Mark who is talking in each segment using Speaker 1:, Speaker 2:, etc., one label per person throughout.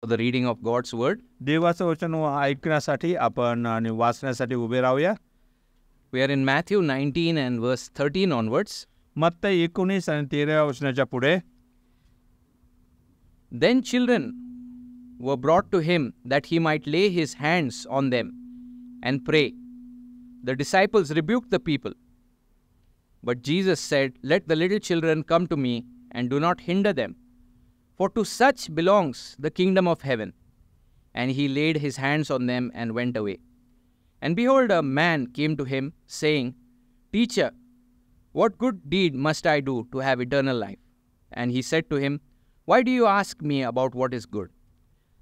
Speaker 1: The reading of God's word.
Speaker 2: देवाचं वचन ऐकण्यासाठी आपण आणि वाचण्यासाठी उभे राहूया.
Speaker 1: We are in Matthew 19 and verse 13 onwards.
Speaker 2: मत्ती 19 आणि 13 वचनाच्या पुढे.
Speaker 1: Then children were brought to him that he might lay his hands on them and pray. The disciples rebuked the people. But Jesus said, Let the little children come to me and do not hinder them. For to such belongs the kingdom of heaven. And he laid his hands on them and went away. And behold, a man came to him, saying, Teacher, what good deed must I do to have eternal life? And he said to him, Why do you ask me about what is good?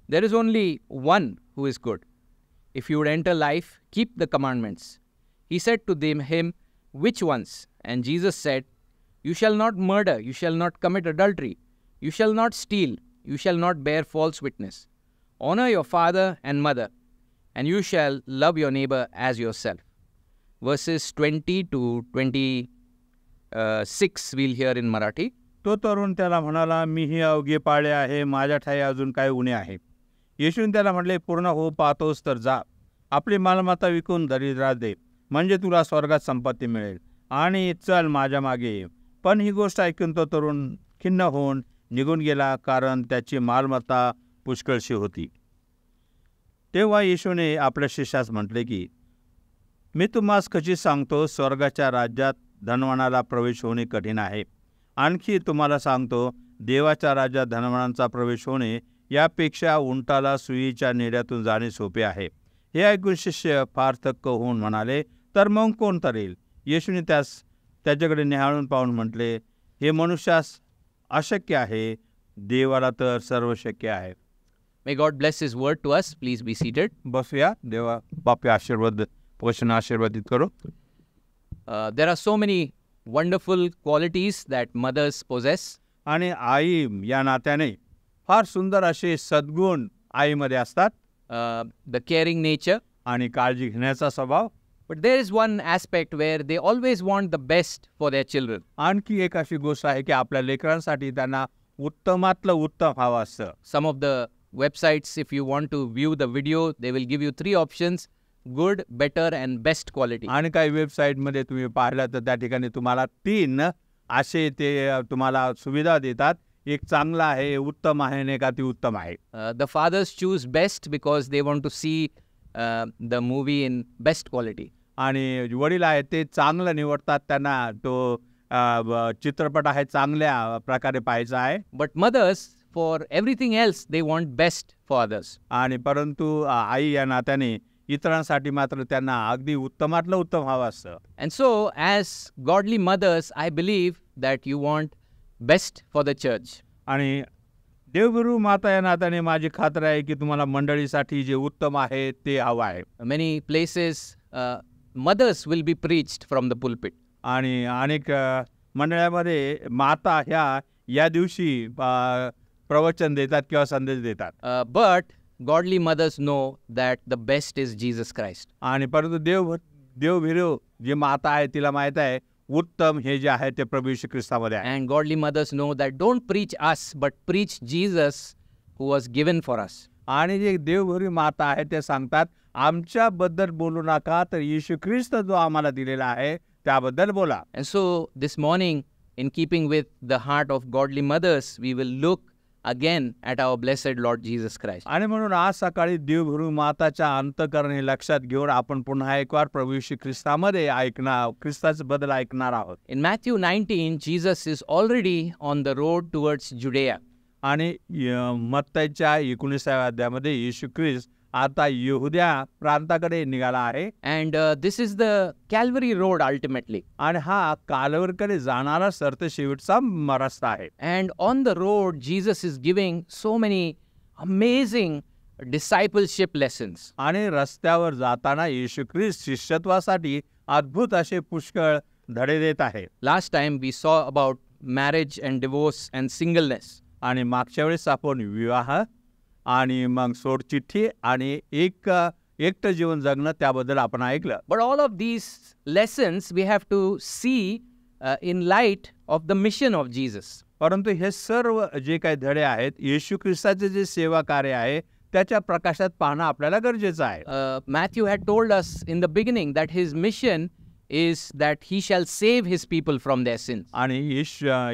Speaker 1: There is only one who is good. If you would enter life, keep the commandments. He said to him, Which ones? And Jesus said, You shall not murder, you shall not commit adultery, you shall not steal, you shall not bear false witness. Honor your father and mother, and you shall love your neighbor as yourself. Verses 20 to 26 we'll hear in Marathi.
Speaker 2: तो तरुण त्याला म्हणाला, मीही अवघे पाळले आहे, माझ्या ठाई अजून काय उणे आहे. येशूने त्याला म्हटले, पूर्ण हो पाहतोस तर जा, आपली मालमत्ता विकून दरिद्रास दे, म्हणजे तुला स्वर्गात संपत्ती मिळेल, आणि चल माझ्या मागे ये. पण ही गोष्ट ऐकून तो तरुण खिन्न होऊन निघून गेला, कारण त्याची मालमत्ता पुष्कळशी होती. तेव्हा येशूने आपल्या शिष्यास म्हटले की, मी तुम्हास खचित सांगतो, स्वर्गाच्या राज्यात धनवानाला प्रवेश होणे कठीण आहे. आणखी तुम्हाला सांगतो, देवाच्या राज्यात धनवानांचा प्रवेश होणे यापेक्षा उंटाला सुईच्या नेड्यातून जाणे सोपे आहे. हे ऐकून शिष्य फार थक्क होऊन म्हणाले, तर मग कोण तरेल? येशूने त्याच्याकडे निहाळून पाहून म्हटले, हे मनुष्यास अशक्य आहे, देवाला तर सर्व शक्य आहे.
Speaker 1: May God bless His word to us. Please be seated.
Speaker 2: बसूया. देवा बापे आशीर्वाद वचन आशीर्वादित करो.
Speaker 1: There are so many wonderful qualities that mothers possess.
Speaker 2: आणि आई या नात्याने फार सुंदर असे सद्गुण आईमध्ये असतात.
Speaker 1: The caring nature.
Speaker 2: आणि काळजी घेण्याचा स्वभाव.
Speaker 1: But there is one aspect where they always want the best for their children.
Speaker 2: आणखी एक अशी गोष्ट आहे की आपल्या लेकरांसाठी त्यांना उत्तमातलं उत्तम हवं असतं.
Speaker 1: Some of the websites, if you want to view the video, they will give you 3 options: good, better and best quality.
Speaker 2: आणि काही वेबसाईटमध्ये तुम्ही पाहिलं तर त्या ठिकाणी तुम्हाला 3 असे ते तुम्हाला सुविधा देतात. एक चांगला आहे, उत्तम आहे आणि एक अतिउत्तम आहे.
Speaker 1: The fathers choose best because they want to see the movie in best quality.
Speaker 2: आणि वडील आहेत ते चांगलं निवडतात, त्यांना तो चित्रपट आहे चांगल्या प्रकारे पाहायचा आहे.
Speaker 1: But mothers, for everything else, they want best for others.
Speaker 2: आणि परंतु आई या नात्याने इतरांसाठी मात्र त्यांना अगदी उत्तमातलं उत्तम हवं असतं.
Speaker 1: And so, as godly mothers, I believe that you want best for the church.
Speaker 2: आणि देवगुरु माता या नात्याने माझी खात्री आहे की तुम्हाला मंडळीसाठी जे उत्तम आहे ते हवं आहे.
Speaker 1: Many places, mothers will be preached from the pulpit.
Speaker 2: आणि अनेक मंडळामध्ये माता या दिवशी प्रवचन देतात किंवा संदेश देतात.
Speaker 1: But godly mothers know that the best is Jesus Christ.
Speaker 2: आणि परंतु देवभीरू जी माता आहे तिला माहित आहे उत्तम हे जे आहे ते प्रभू येशू ख्रिस्तामध्ये आहे.
Speaker 1: And godly mothers know that don't preach us, but preach Jesus who was given for us.
Speaker 2: आणि जे देवभरी माता आहे ते सांगतात, आमच्याबद्दल बोलू नका, तर येशू ख्रिस्त जो आम्हाला दिलेला आहे त्याबद्दल बोला.
Speaker 1: And so this morning, in keeping with the heart of godly mothers, we will look again at our blessed Lord Jesus Christ.
Speaker 2: आणि म्हणून आज सकाळी देवभरू माताच्या अंतःकरण हे लक्षात घेऊन आपण पुन्हा एकवार प्रभू येशू ख्रिस्तामध्ये ख्रिस्ताचे बद्दल ऐकणार आहोत.
Speaker 1: In Matthew 19, Jesus is already on the road towards Judea.
Speaker 2: आणि मत्तीच्या 19व्या अध्यायामध्ये येशू ख्रिस्त आता यहुद्या प्रांताकडे निघाला आहे.
Speaker 1: And this is the Calvary road ultimately.
Speaker 2: आणि हा कालवरकडे जाणारा सरतेशेवटचा रस्ता आहे.
Speaker 1: And on the road, Jesus is giving so many amazing discipleship lessons.
Speaker 2: आणि रस्त्यावर जाताना येशू ख्रिस्त शिष्यत्वासाठी अद्भुत असे पुष्कळ धडे देत आहे.
Speaker 1: Last time we saw about marriage and divorce and singleness.
Speaker 2: आणि मागच्या वेळेस आपण विवाह आणि मग सोडचिठ्ठी आणि एकटं जीवन जगणं त्याबद्दल आपण ऐकलं.
Speaker 1: But all of these lessons we have to see in light of the mission of Jesus.
Speaker 2: परंतु हे सर्व जे काही धडे आहेत, येशू ख्रिस्ताचे जे सेवा कार्य आहे त्याच्या प्रकाशात पाहणं आपल्याला गरजेचं आहे.
Speaker 1: Matthew had told us in the beginning that his mission is that he shall save his people from their sins.
Speaker 2: आणि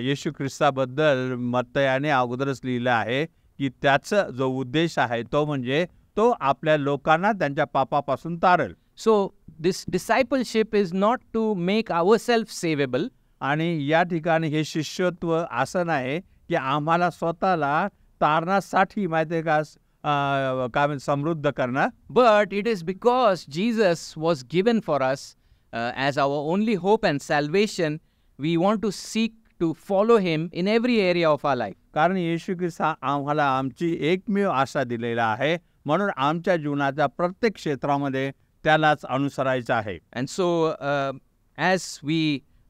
Speaker 2: येशू ख्रिस्ताबद्दल मत्तयाने अगोदरच लिहिलं आहे की त्याचा जो उद्देश आहे तो म्हणजे तो आपल्या लोकांना त्यांच्या पापापासून तारेल.
Speaker 1: So this discipleship is not to make ourselves savable,
Speaker 2: आणि या ठिकाणी हे शिष्यत्व असं नाही की आम्हाला स्वतःला तारण्यासाठी माहिती आहे का काय म्हणतात समृद्ध करणं,
Speaker 1: but it is because Jesus was given for us as our only hope and salvation. We want to seek to follow him in every area of our life.
Speaker 2: कारण येशू ख्रिस्त हा आम्हाला आमची एकमेव आशा दिलेला आहे, म्हणून आमच्या जीवनाच्या प्रत्येक क्षेत्रामध्ये त्यालाच अनुसरायचं आहे.
Speaker 1: And so as we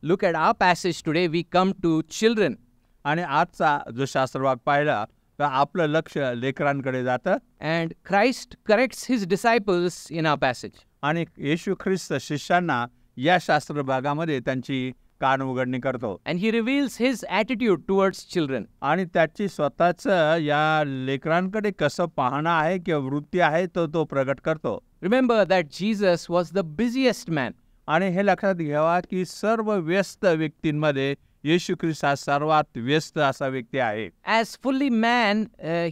Speaker 1: look at our passage today, we come to children.
Speaker 2: आणि आजचा जो शास्त्रभाग पाहिला तर आपलं लक्ष लेकरांकडे जातं.
Speaker 1: And Christ corrects his disciples in our passage.
Speaker 2: आणि येशू ख्रिस्त शिष्यांना या शास्त्रभागामध्ये त्यांची कान उघडणी करतो.
Speaker 1: And he reveals his attitude towards children.
Speaker 2: आणि त्याची स्वतःचं या लेकरांकडे कसं पाहणं आहे किंवा वृत्ती आहे तो प्रगट करतो.
Speaker 1: Remember that Jesus was the busiest man.
Speaker 2: आणि हे लक्षात घ्यावा की सर्व व्यस्त व्यक्तींमध्ये येशू ख्रिस्त हा सर्वात व्यस्त असा व्यक्ती आहे.
Speaker 1: As fully man,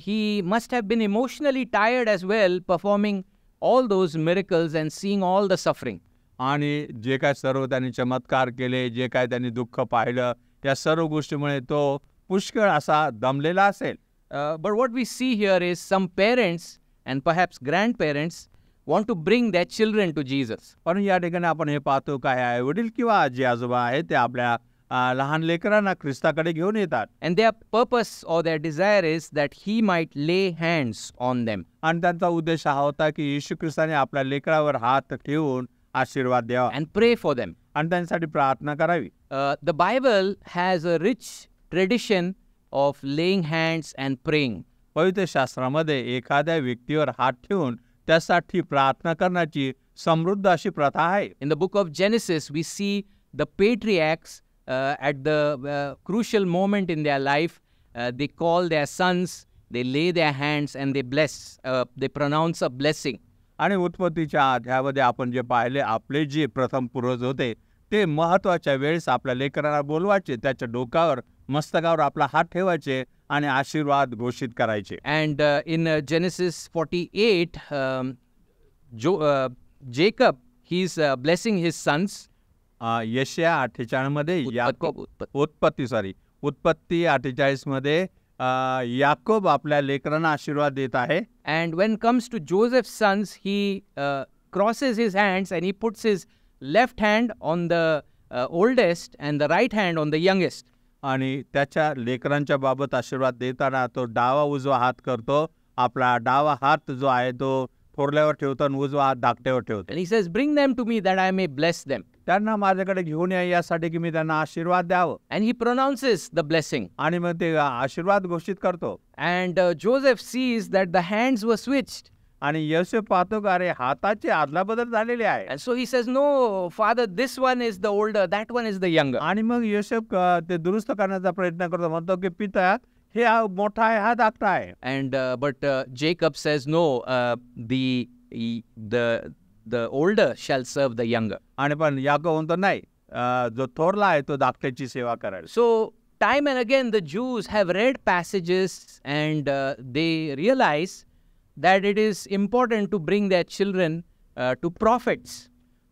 Speaker 1: he must have been emotionally tired as well, performing all those miracles and seeing all the suffering.
Speaker 2: आणि जे काय सर्व त्यांनी चमत्कार केले, जे काय त्यांनी दुःख पाहिलं, या सर्व गोष्टीमुळे तो पुष्कळ असा दमलेला असेल.
Speaker 1: But what we see here is some parents and perhaps grandparents want to bring their children to Jesus.
Speaker 2: पण या ठिकाणी आपण हे पाहतो काय आई वडील किंवा आजी आजोबा आहेत ते आपल्या लहान लेकरांना ख्रिस्ताकडे घेऊन येतात.
Speaker 1: And their purpose or their desire is that he might lay hands on them.
Speaker 2: आणि त्यांचा उद्देश हा होता की येशू ख्रिस्ताने आपल्या लेकरावर हात ठेवून आशीर्वाद द्यावा
Speaker 1: And pray for them.
Speaker 2: आणि त्यांच्यासाठी प्रार्थना करावी.
Speaker 1: The Bible has a rich tradition of laying hands and praying.
Speaker 2: पवित्र शास्त्रामध्ये एखाद्या व्यक्तीवर हात ठेवून त्यासाठी प्रार्थना करण्याची समृद्ध अशी प्रथा आहे.
Speaker 1: In the book of Genesis, we see the patriarchs at the crucial moment in their life, they call their sons, they lay their hands and they bless, they pronounce a blessing.
Speaker 2: आणि उत्पत्तीच्या अध्यायामध्ये आपण जे पाहिले आपले जे प्रथम पूर्वज होते ते महत्त्वाच्या वेळेस आपल्या लेकरांना बोलवायचे, त्याच्या डोक्यावर मस्तकावर आपला हात ठेवायचे आणि आशीर्वाद घोषित करायचे.
Speaker 1: And in Genesis 48, Jacob, he's blessing his sons.
Speaker 2: यशया 48 मध्ये उत्पत्ती 48 मध्ये याकोब आपल्या लेकरांना आशीर्वाद देत आहे.
Speaker 1: And when comes to Joseph's sons, he crosses his hands and he puts his left hand on the oldest and the right hand on the youngest.
Speaker 2: आणि त्याच्या लेकरांच्या बाबत आशीर्वाद देताना तो डावा उजवा हात करतो. आपला डावा हात जो आहे तो थोरल्यावर ठेवतो आणि उजवा हात धाकट्यावर ठेवतो.
Speaker 1: And he says, bring them to me that I may bless them.
Speaker 2: त्यांना माझ्याकडे घेऊन या यासाठी की मी त्यांना आशीर्वाद द्यावं.
Speaker 1: And he pronounces the blessing.
Speaker 2: आणि मग ते आशीर्वाद घोषित करतो.
Speaker 1: And Joseph sees that the hands were switched.
Speaker 2: आणि योसेफ पाहतो का अरे हाताची आदलाबदल झालेली आहे.
Speaker 1: And so he says, no, father, this one is the older, that one is the younger.
Speaker 2: आणि मग योसेफ ते दुरुस्त करण्याचा प्रयत्न करतो, म्हणतो की पिता हे मोठा आहे हा धाकटा आहे.
Speaker 1: And but Jacob says, no, the older shall serve the younger.
Speaker 2: आणि पण याकोब म्हणतो नाही, जो थोरला आहे तो धाकट्याची सेवा करायला.
Speaker 1: So time and again the Jews have read passages and they realize that it is important to bring their children to prophets.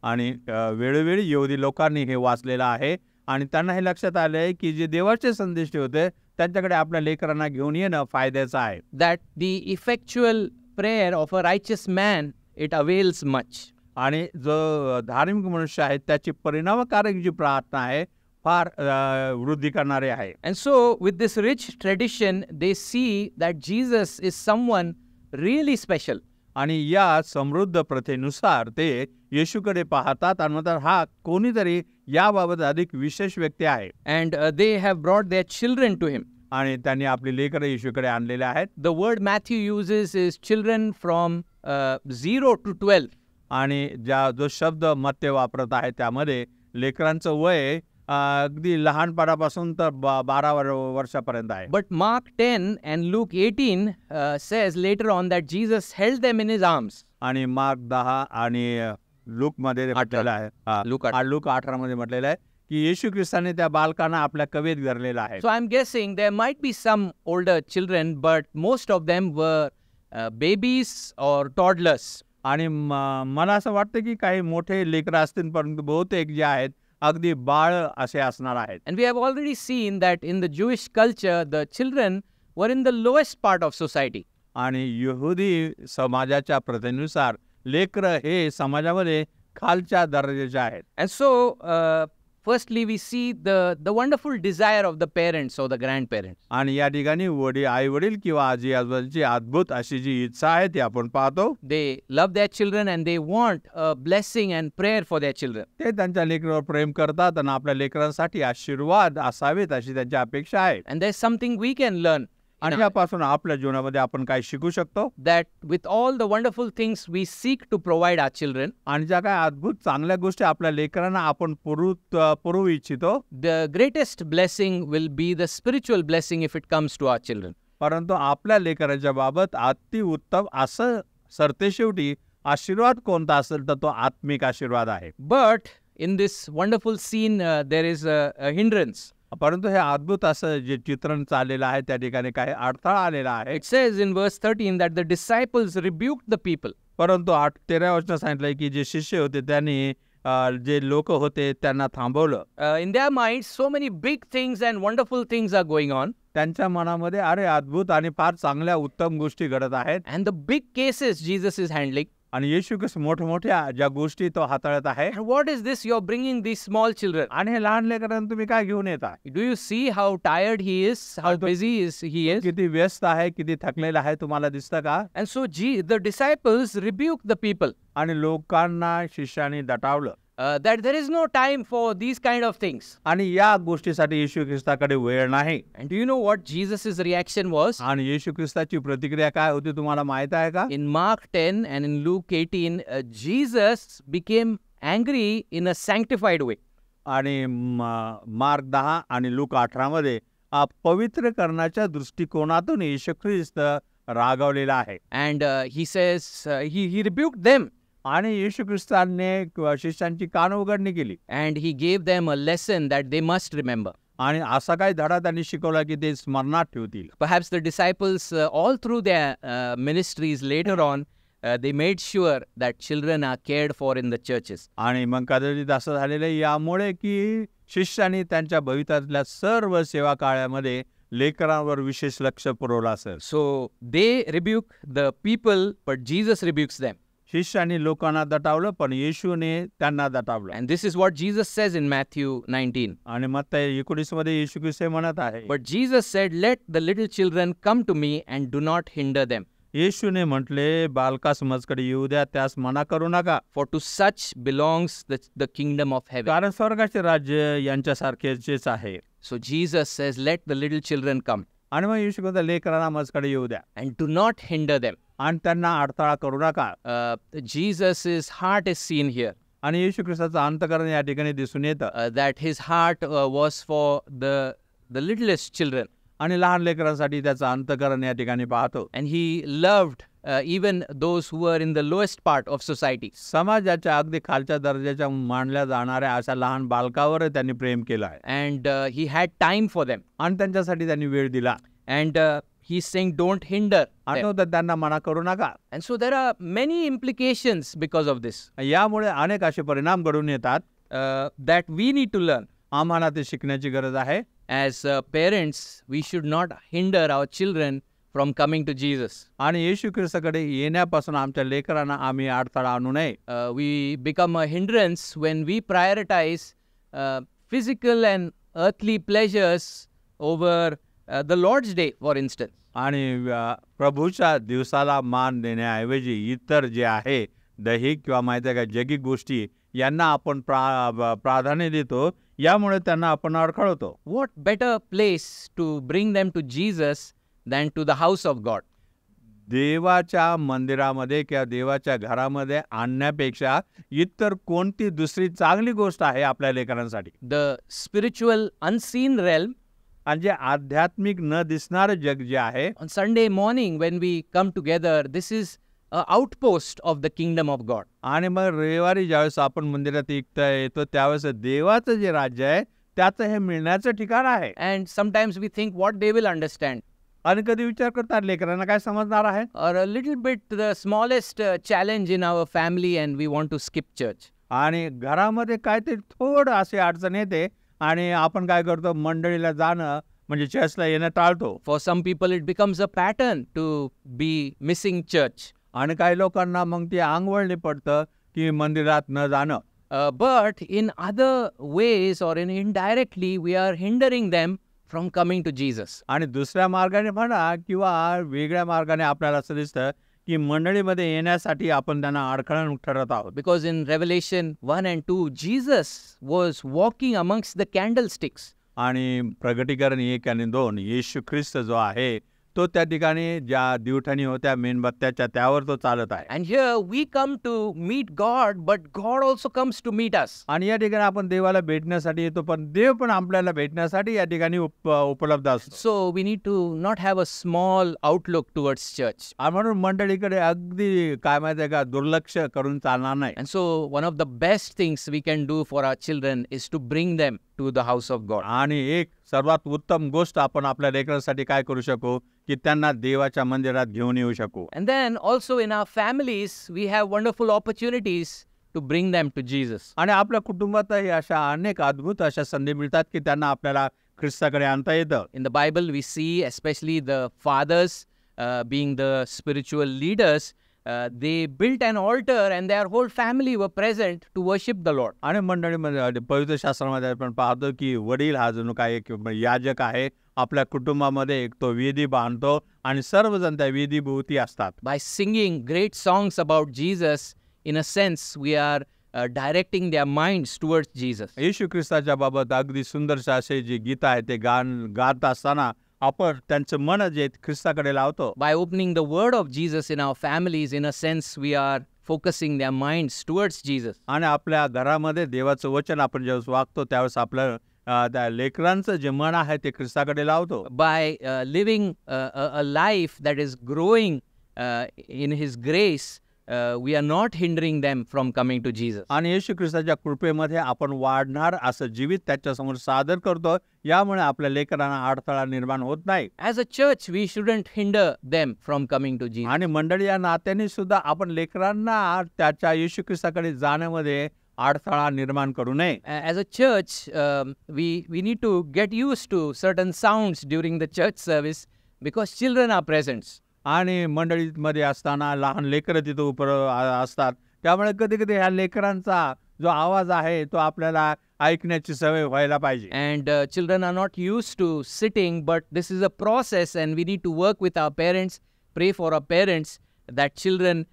Speaker 2: आणि वेळोवेळी यहुदी लोकांनी हे वाचलेलं आहे आणि त्यांना हे लक्षात आलं आहे की जे देवाचे संदेश होते त्यांच्याकडे आपल्या लेकरांना घेऊन येणं फायद्याचं आहे.
Speaker 1: That the effectual prayer of a righteous man, it avails much.
Speaker 2: आणि जो धार्मिक मनुष्य आहे त्याची परिणामकारक जी प्रार्थना आहे फार वृद्धी करणारी आहे.
Speaker 1: And so with this rich tradition they see that Jesus is someone really special.
Speaker 2: आणि या समृद्ध प्रथेनुसार ते येशूकडे पाहतात आणि म्हणतात हा कोणीतरी याबाबत अधिक विशेष व्यक्ती आहे.
Speaker 1: And they have brought their children to him.
Speaker 2: आणि त्यांनी आपली लेकरं येशूकडे आणलेले आहेत.
Speaker 1: The word Matthew uses is children from 0 to 12.
Speaker 2: आणि जो शब्द मत्ते वापरत आहे त्यामध्ये लेकरांचं वय अगदी लहानपणापासून तर 12 वर्षापर्यंत आहे.
Speaker 1: But Mark 10 and Luke 18 says later on that Jesus held them in his arms.
Speaker 2: आणि मार्क 10 आणि लूकमध्ये म्हटलेलं आहे,
Speaker 1: लूक 18.
Speaker 2: लूक 18 मध्ये म्हटलेलं आहे की येशू ख्रिस्ताने त्या बालकांना आपल्या कवेत धरलेला आहे.
Speaker 1: So I'm guessing there might be some older children, but most of them were babies or toddlers.
Speaker 2: आणि मला असं वाटतं की काही मोठे लेकरं असतील, परंतु बहुतेक जे आहेत अगदी बाळ असे असणार आहेत.
Speaker 1: And we have already seen that in the Jewish culture, the children were in the lowest part of society.
Speaker 2: आणि यहुदी समाजाच्या प्रथेनुसार लेकरं हे समाजामध्ये खालच्या दर्जाचे आहेत.
Speaker 1: And so, firstly, we see the wonderful desire of the parents or the grandparents.
Speaker 2: आणि या ठिकाणी आई वडील किंवा आजी आजोबांची अद्भुत अशी जी इच्छा आहे ती आपण पाहतो.
Speaker 1: They love their children and they want a blessing and prayer for their children.
Speaker 2: ते त्यांच्या लेकरावर प्रेम करतात आणि आपल्या लेकरांसाठी आशीर्वाद असावेत अशी त्यांची अपेक्षा आहे.
Speaker 1: And there's something we can learn.
Speaker 2: आणि यापासून आपल्या जीवनामध्ये आपण काय शिकू शकतो?
Speaker 1: That with all the wonderful things we seek to provide our children,
Speaker 2: आणि ज्या काय अद्भुत चांगल्या गोष्टी आपल्या लेकरांना आपण पुरवू इच्छितो,
Speaker 1: the greatest blessing will be the spiritual blessing if it comes to our children.
Speaker 2: परंतु आपल्या लेकरांच्या बाबत अति उत्तम असं सरतेशेवटी आशीर्वाद कोणता असेल तर तो आत्मिक आशीर्वाद आहे.
Speaker 1: But in this wonderful scene, there is a hindrance.
Speaker 2: परंतु हे अद्भुत असं जे चित्रण चाललेलं आहे त्या ठिकाणी काही अडथळा आलेला आहे.
Speaker 1: It says in verse 13 that the disciples rebuked the people.
Speaker 2: परंतु 13 वचनात सांगितलंय की जे शिष्य होते त्यांनी जे लोक होते त्यांना थांबवलं.
Speaker 1: In their minds, so many big things and wonderful things are going on.
Speaker 2: त्यांच्या मनामध्ये अरे अद्भुत आणि फार चांगल्या उत्तम गोष्टी घडत आहेत.
Speaker 1: And the big cases Jesus is handling.
Speaker 2: आणि येशू ख्रिस्त मोठमोठ्या ज्या गोष्टी तो हाताळत आहे.
Speaker 1: And what is this you're bringing these small children?
Speaker 2: आणि हे लहान लेकरांना तुम्ही काय घेऊन येता?
Speaker 1: Do you see how tired he is, how busy he is?
Speaker 2: किती व्यस्त आहे, किती थकलेला आहे तुम्हाला दिसतं का?
Speaker 1: And so the disciples rebuked the people.
Speaker 2: आणि लोकांना शिष्याने दटावलं.
Speaker 1: That there is no time for these kind of things.
Speaker 2: आणि या गोष्टीसाठी येशू ख्रिस्ताकडे वेळ नाही.
Speaker 1: And do you know what Jesus' reaction was?
Speaker 2: आणि येशू ख्रिस्ताची प्रतिक्रिया काय होती तुम्हाला माहित आहे का?
Speaker 1: In Mark 10 and in Luke 18, Jesus became angry in a sanctified way.
Speaker 2: आणि मार्क 10 आणि लूक 18 मध्ये पवित्र करण्याच्या दृष्टिकोनातून येशू ख्रिस्त रागावलेला आहे.
Speaker 1: And he says, he rebuked them.
Speaker 2: आणि येशू ख्रिस्ताने शिष्यांची कान उघडणी केली.
Speaker 1: And he gave them a lesson that they must remember.
Speaker 2: आणि असा काही धडा त्यांनी शिकवला की ते स्मरणात ठेवतील.
Speaker 1: Perhaps the disciples, all through their ministries later on, they made sure that children are cared for in the churches.
Speaker 2: आणि मग कदाचित असं झालेलं यामुळे की शिष्यांनी त्यांच्या भविष्यातल्या सर्व सेवा काळामध्ये लेकरांवर विशेष लक्ष पुरवलं असेल.
Speaker 1: So they rebuke the people, but Jesus rebukes them.
Speaker 2: शिष्यांनी लोकांना दटावलं पण येशूने त्यांना दटावलं.
Speaker 1: And this is what Jesus says in Matthew 19.
Speaker 2: आणि मत्तई 19 मध्ये येशू ख्रिस्त म्हणत आहे.
Speaker 1: But Jesus said, "Let the little children come to me and do not hinder them."
Speaker 2: येशूने म्हटले बालकास माझकडे येऊ द्या, त्यास मना करू नका.
Speaker 1: For to such belongs the kingdom of heaven.
Speaker 2: कारण स्वर्गाचे राज्य यांच्यासारखेच आहे.
Speaker 1: So Jesus says, "Let the little children come."
Speaker 2: आणि मग येशू म्हणतो लेकरांना माझकडे येऊ द्या.
Speaker 1: And do not hinder them.
Speaker 2: आणि त्यांना अडथळा करू नका.
Speaker 1: Jesus' heart is seen here.
Speaker 2: आणि येशू ख्रिस्ताचं अंतःकरण या ठिकाणी दिसून येतं.
Speaker 1: That his heart was for the littlest children.
Speaker 2: आणि लहान लेकरांसाठी त्याचं अंतःकरण या ठिकाणी पाहतो.
Speaker 1: And he loved even those who were in the lowest part of society.
Speaker 2: समाजाच्या अगदी खालच्या दर्जाच्या मानल्या जाणाऱ्या अशा लहान बालकावर त्यांनी प्रेम केलं आहे.
Speaker 1: And he had time for them.
Speaker 2: आणि त्यांच्यासाठी त्यांनी वेळ दिला.
Speaker 1: And he's saying, don't hinder them.
Speaker 2: त्यांना मना करू नका.
Speaker 1: And so there are many implications because of this.
Speaker 2: यामुळे अनेक असे परिणाम घडून येतात
Speaker 1: that we need to learn.
Speaker 2: आम्हाला ते शिकण्याची गरज आहे.
Speaker 1: As parents, we should not hinder our children from coming to Jesus.
Speaker 2: आणि येशू ख्रिस्ताकडे येण्यापासून आमच्या लेकरांना आम्ही अडथळा आणू नये.
Speaker 1: We become a hindrance when we prioritize physical and earthly pleasures over the Lord's Day, for instance.
Speaker 2: आणि प्रभूच्या दिवसाला मान देण्याऐवजी इतर जे आहे दैहिक किंवा माहिती आहे का जगिक गोष्टी यांना आपण प्राधान्य देतो. यामुळे त्यांना आपण अडखळतो.
Speaker 1: What better place to bring them to Jesus than to the house of God?
Speaker 2: देवाच्या मंदिरामध्ये किंवा देवाच्या घरामध्ये आणण्यापेक्षा इतर कोणती दुसरी चांगली गोष्ट आहे आपल्या लेकरांसाठी?
Speaker 1: The spiritual unseen realm.
Speaker 2: आणि जे आध्यात्मिक न दिसणारं जग जे आहे,
Speaker 1: On Sunday morning when we come together, this is an outpost of the kingdom of God.
Speaker 2: आणि मग रविवारी ज्यावेळेस आपण मंदिरात येतो त्यावेळेस देवाचं जे राज्य आहे त्याचं हे मिळण्याचं ठिकाण आहे.
Speaker 1: And sometimes we think what they will understand.
Speaker 2: आणि कधी विचार करतात लेकरांना काय समजणार आहे?
Speaker 1: Or a little bit the smallest challenge in our family and we want to skip church.
Speaker 2: आणि घरामध्ये काहीतरी थोडं अशी अडचण येते आणि आपण काय करतो, मंडळीला जाणं म्हणजे चर्चला येणं टाळतो.
Speaker 1: For some people it becomes a pattern to be missing church.
Speaker 2: आणि काही लोकांना मग ते अंगवळणी पडतं की मंदिरात न जाणं.
Speaker 1: But in other ways or indirectly we are hindering them from coming to Jesus.
Speaker 2: आणि दुसऱ्या मार्गाने म्हणा किंवा वेगळ्या मार्गाने आपल्याला असं दिसतं की मंडळीमध्ये येण्यासाठी आपण त्यांना अडखळा ठरत आहोत.
Speaker 1: Because in Revelation 1 and 2, Jesus was walking amongst the candlesticks.
Speaker 2: आणि प्रगटीकरण 1 आणि 2 येशू ख्रिस्त जो आहे तो त्या ठिकाणी ज्या दिवठाणी होत्या मेणबत्त्याच्या त्यावर तो चालत आहे.
Speaker 1: And here we come to meet God, but God also comes to meet us.
Speaker 2: आणि या ठिकाणी आपण देवाला भेटण्यासाठी येतो, पण देव पण आपल्याला भेटण्यासाठी या ठिकाणी उपलब्ध असतो.
Speaker 1: So we need to not have a small outlook towards church.
Speaker 2: आणि म्हणून मंडळीकडे अगदी काय माहिती आहे का, दुर्लक्ष करून चालणार नाही.
Speaker 1: And so one of the best things we can do for our children is to bring them to the house of God.
Speaker 2: आणि एक सर्वात उत्तम गोष्ट आपण आपल्या लेकरांसाठी काय करू शकू की त्यांना देवाच्या मंदिरात घेऊन येऊ शकू.
Speaker 1: And then also in our families, we have wonderful opportunities to bring them to Jesus.
Speaker 2: आणि आपल्या कुटुंबातही अशा अनेक अद्भुत अशा संधी मिळतात की त्यांना आपल्याला ख्रिस्ताकडे आणता येतं.
Speaker 1: In the Bible, we see especially the fathers being the spiritual leaders. They built an altar and their whole family were present to worship the Lord.
Speaker 2: आणि मंडळीमध्ये पवित्र शास्त्रामध्ये आपण पाहतो की वडील हा जणू काय एक याजक आहे, आपल्या कुटुंबामध्ये एक तो वेदी बांधतो आणि सर्वजण त्या वेदीभोवती असतात.
Speaker 1: By singing great songs about Jesus, in a sense, we are directing their minds towards Jesus.
Speaker 2: येशू ख्रिस्ताच्या बाबत अगदी सुंदरसे असे जे गीत आहे ते गात असताना आपण त्यांचं मन जे ख्रिस्ताकडे लावतो.
Speaker 1: By opening the word of Jesus in our families, in a sense, we are focusing their minds towards Jesus.
Speaker 2: आणि आपल्या घरामध्ये देवाचं वचन आपण ज्यावेळेस वागतो त्यावेळेस आपलं त्या लेकरांचं जे मन आहे ते ख्रिस्ताकडे लावतो.
Speaker 1: By living a life that is growing in His grace, we are not hindering them from coming to Jesus.
Speaker 2: आणि येशू ख्रिस्ताच्या कृपेमध्ये आपण वाढणार असं जीवित त्याच्यासमोर सादर करतो, यामुळे आपल्या लेकरांना अडथळा निर्माण होत नाही.
Speaker 1: As a church, we shouldn't hinder them from coming to Jesus.
Speaker 2: आणि मंडळी या नात्याने सुद्धा आपण लेकरांना त्याच्या येशू ख्रिस्ताकडे जाण्यामध्ये अडथळा निर्माण करू नये.
Speaker 1: As a church, we need to get used to certain sounds during the church service because children are present.
Speaker 2: आणि मंडळीमध्ये असताना लहान लेकरं तिथं असतात, त्यामुळे कधी कधी ह्या लेकरांचा जो आवाज आहे तो आपल्याला ऐकण्याची सवय व्हायला पाहिजे.
Speaker 1: And children are not used to sitting, but this is a process and we need to work with our parents, pray for our parents that children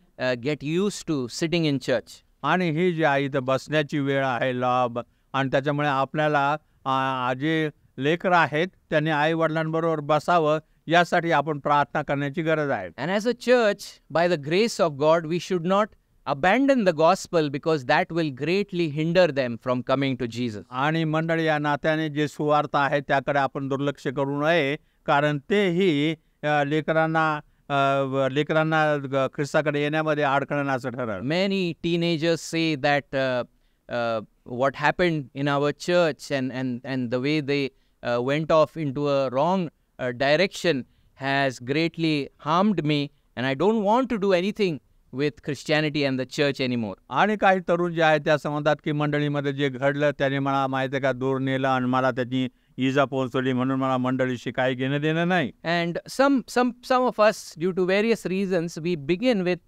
Speaker 1: get used to sitting in church.
Speaker 2: आणि ही जी आहे इथं बसण्याची वेळ आहे लाभ, आणि त्याच्यामुळे आपल्याला जे लेकरं आहेत त्यांनी आई वडिलांबरोबर बसावं यासाठी आपण प्रार्थना करण्याची गरज आहे.
Speaker 1: And as a church, by the grace of God, we should not abandon the gospel because that will greatly hinder them from coming to Jesus.
Speaker 2: आणि मंडळी या नात्याने जे सुवार्थ आहे त्याकडे आपण दुर्लक्ष करू नये, कारण तेही लेकरांना ख्रिस्ताकडे येण्यामध्ये अडकण्याचं ठरेल.
Speaker 1: Many teenagers say that what happened in our church and the way they went off into a wrong direction has greatly harmed me, and I don't want to do anything with Christianity and the church anymore.
Speaker 2: आणि काही तरुण जे आहेत त्या म्हणतात की मंडळीमध्ये जे घडलं त्याने मला माहिती आहे का दूर नेलं आणि मला त्याची इजा पोहोचवली, म्हणून मला मंडळीशी काही घेणं देणं नाही.
Speaker 1: And some of us, due to various reasons, we begin with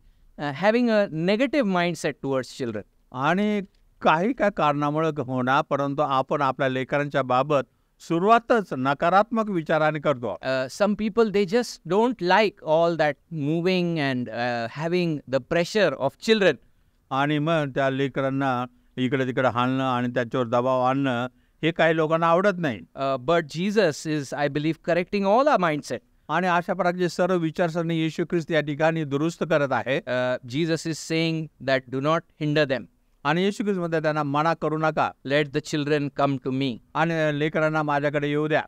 Speaker 1: having a negative mindset towards children.
Speaker 2: आणि काही कारणामुळे होणार, परंतु आपण आपल्या लेकरांच्या बाबत सुरुवातच नकारात्मक विचाराने करतो.
Speaker 1: Some people, they just don't like all that moving and having the pressure of children.
Speaker 2: आणि मग त्या लेकरांना इकडे तिकडे हाणणं आणि त्याच्यावर दबाव आणणं हे काही लोकांना आवडत नाही.
Speaker 1: But Jesus is, I believe, correcting all our mindset.
Speaker 2: आणि अशा प्रकारचे सर्व विचारसरणी येशू ख्रिस्त या ठिकाणी दुरुस्त करत आहे.
Speaker 1: Jesus is saying that do not hinder them.
Speaker 2: आणि येशू ख्रिस्त म्हणतात त्यांना मना करू नका.
Speaker 1: Let the children come to me.
Speaker 2: आणि लेकरांना माझ्याकडे येऊ द्या.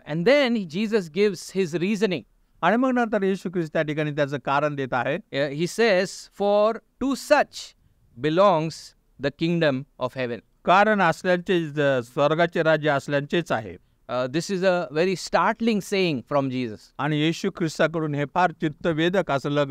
Speaker 1: And then Jesus gives his reasoning.
Speaker 2: आणि मग नंतर येशू ख्रिस्त त्या ठिकाणी त्याचं कारण देत आहे.
Speaker 1: He says, for to such belongs the kingdom of heaven.
Speaker 2: कारण असल्याचे स्वर्गाचे राज्य असल्याचेच आहे.
Speaker 1: This is a very startling saying from Jesus.
Speaker 2: आणि येशू ख्रिस्ताकडून हे फार चित्तवेधक असं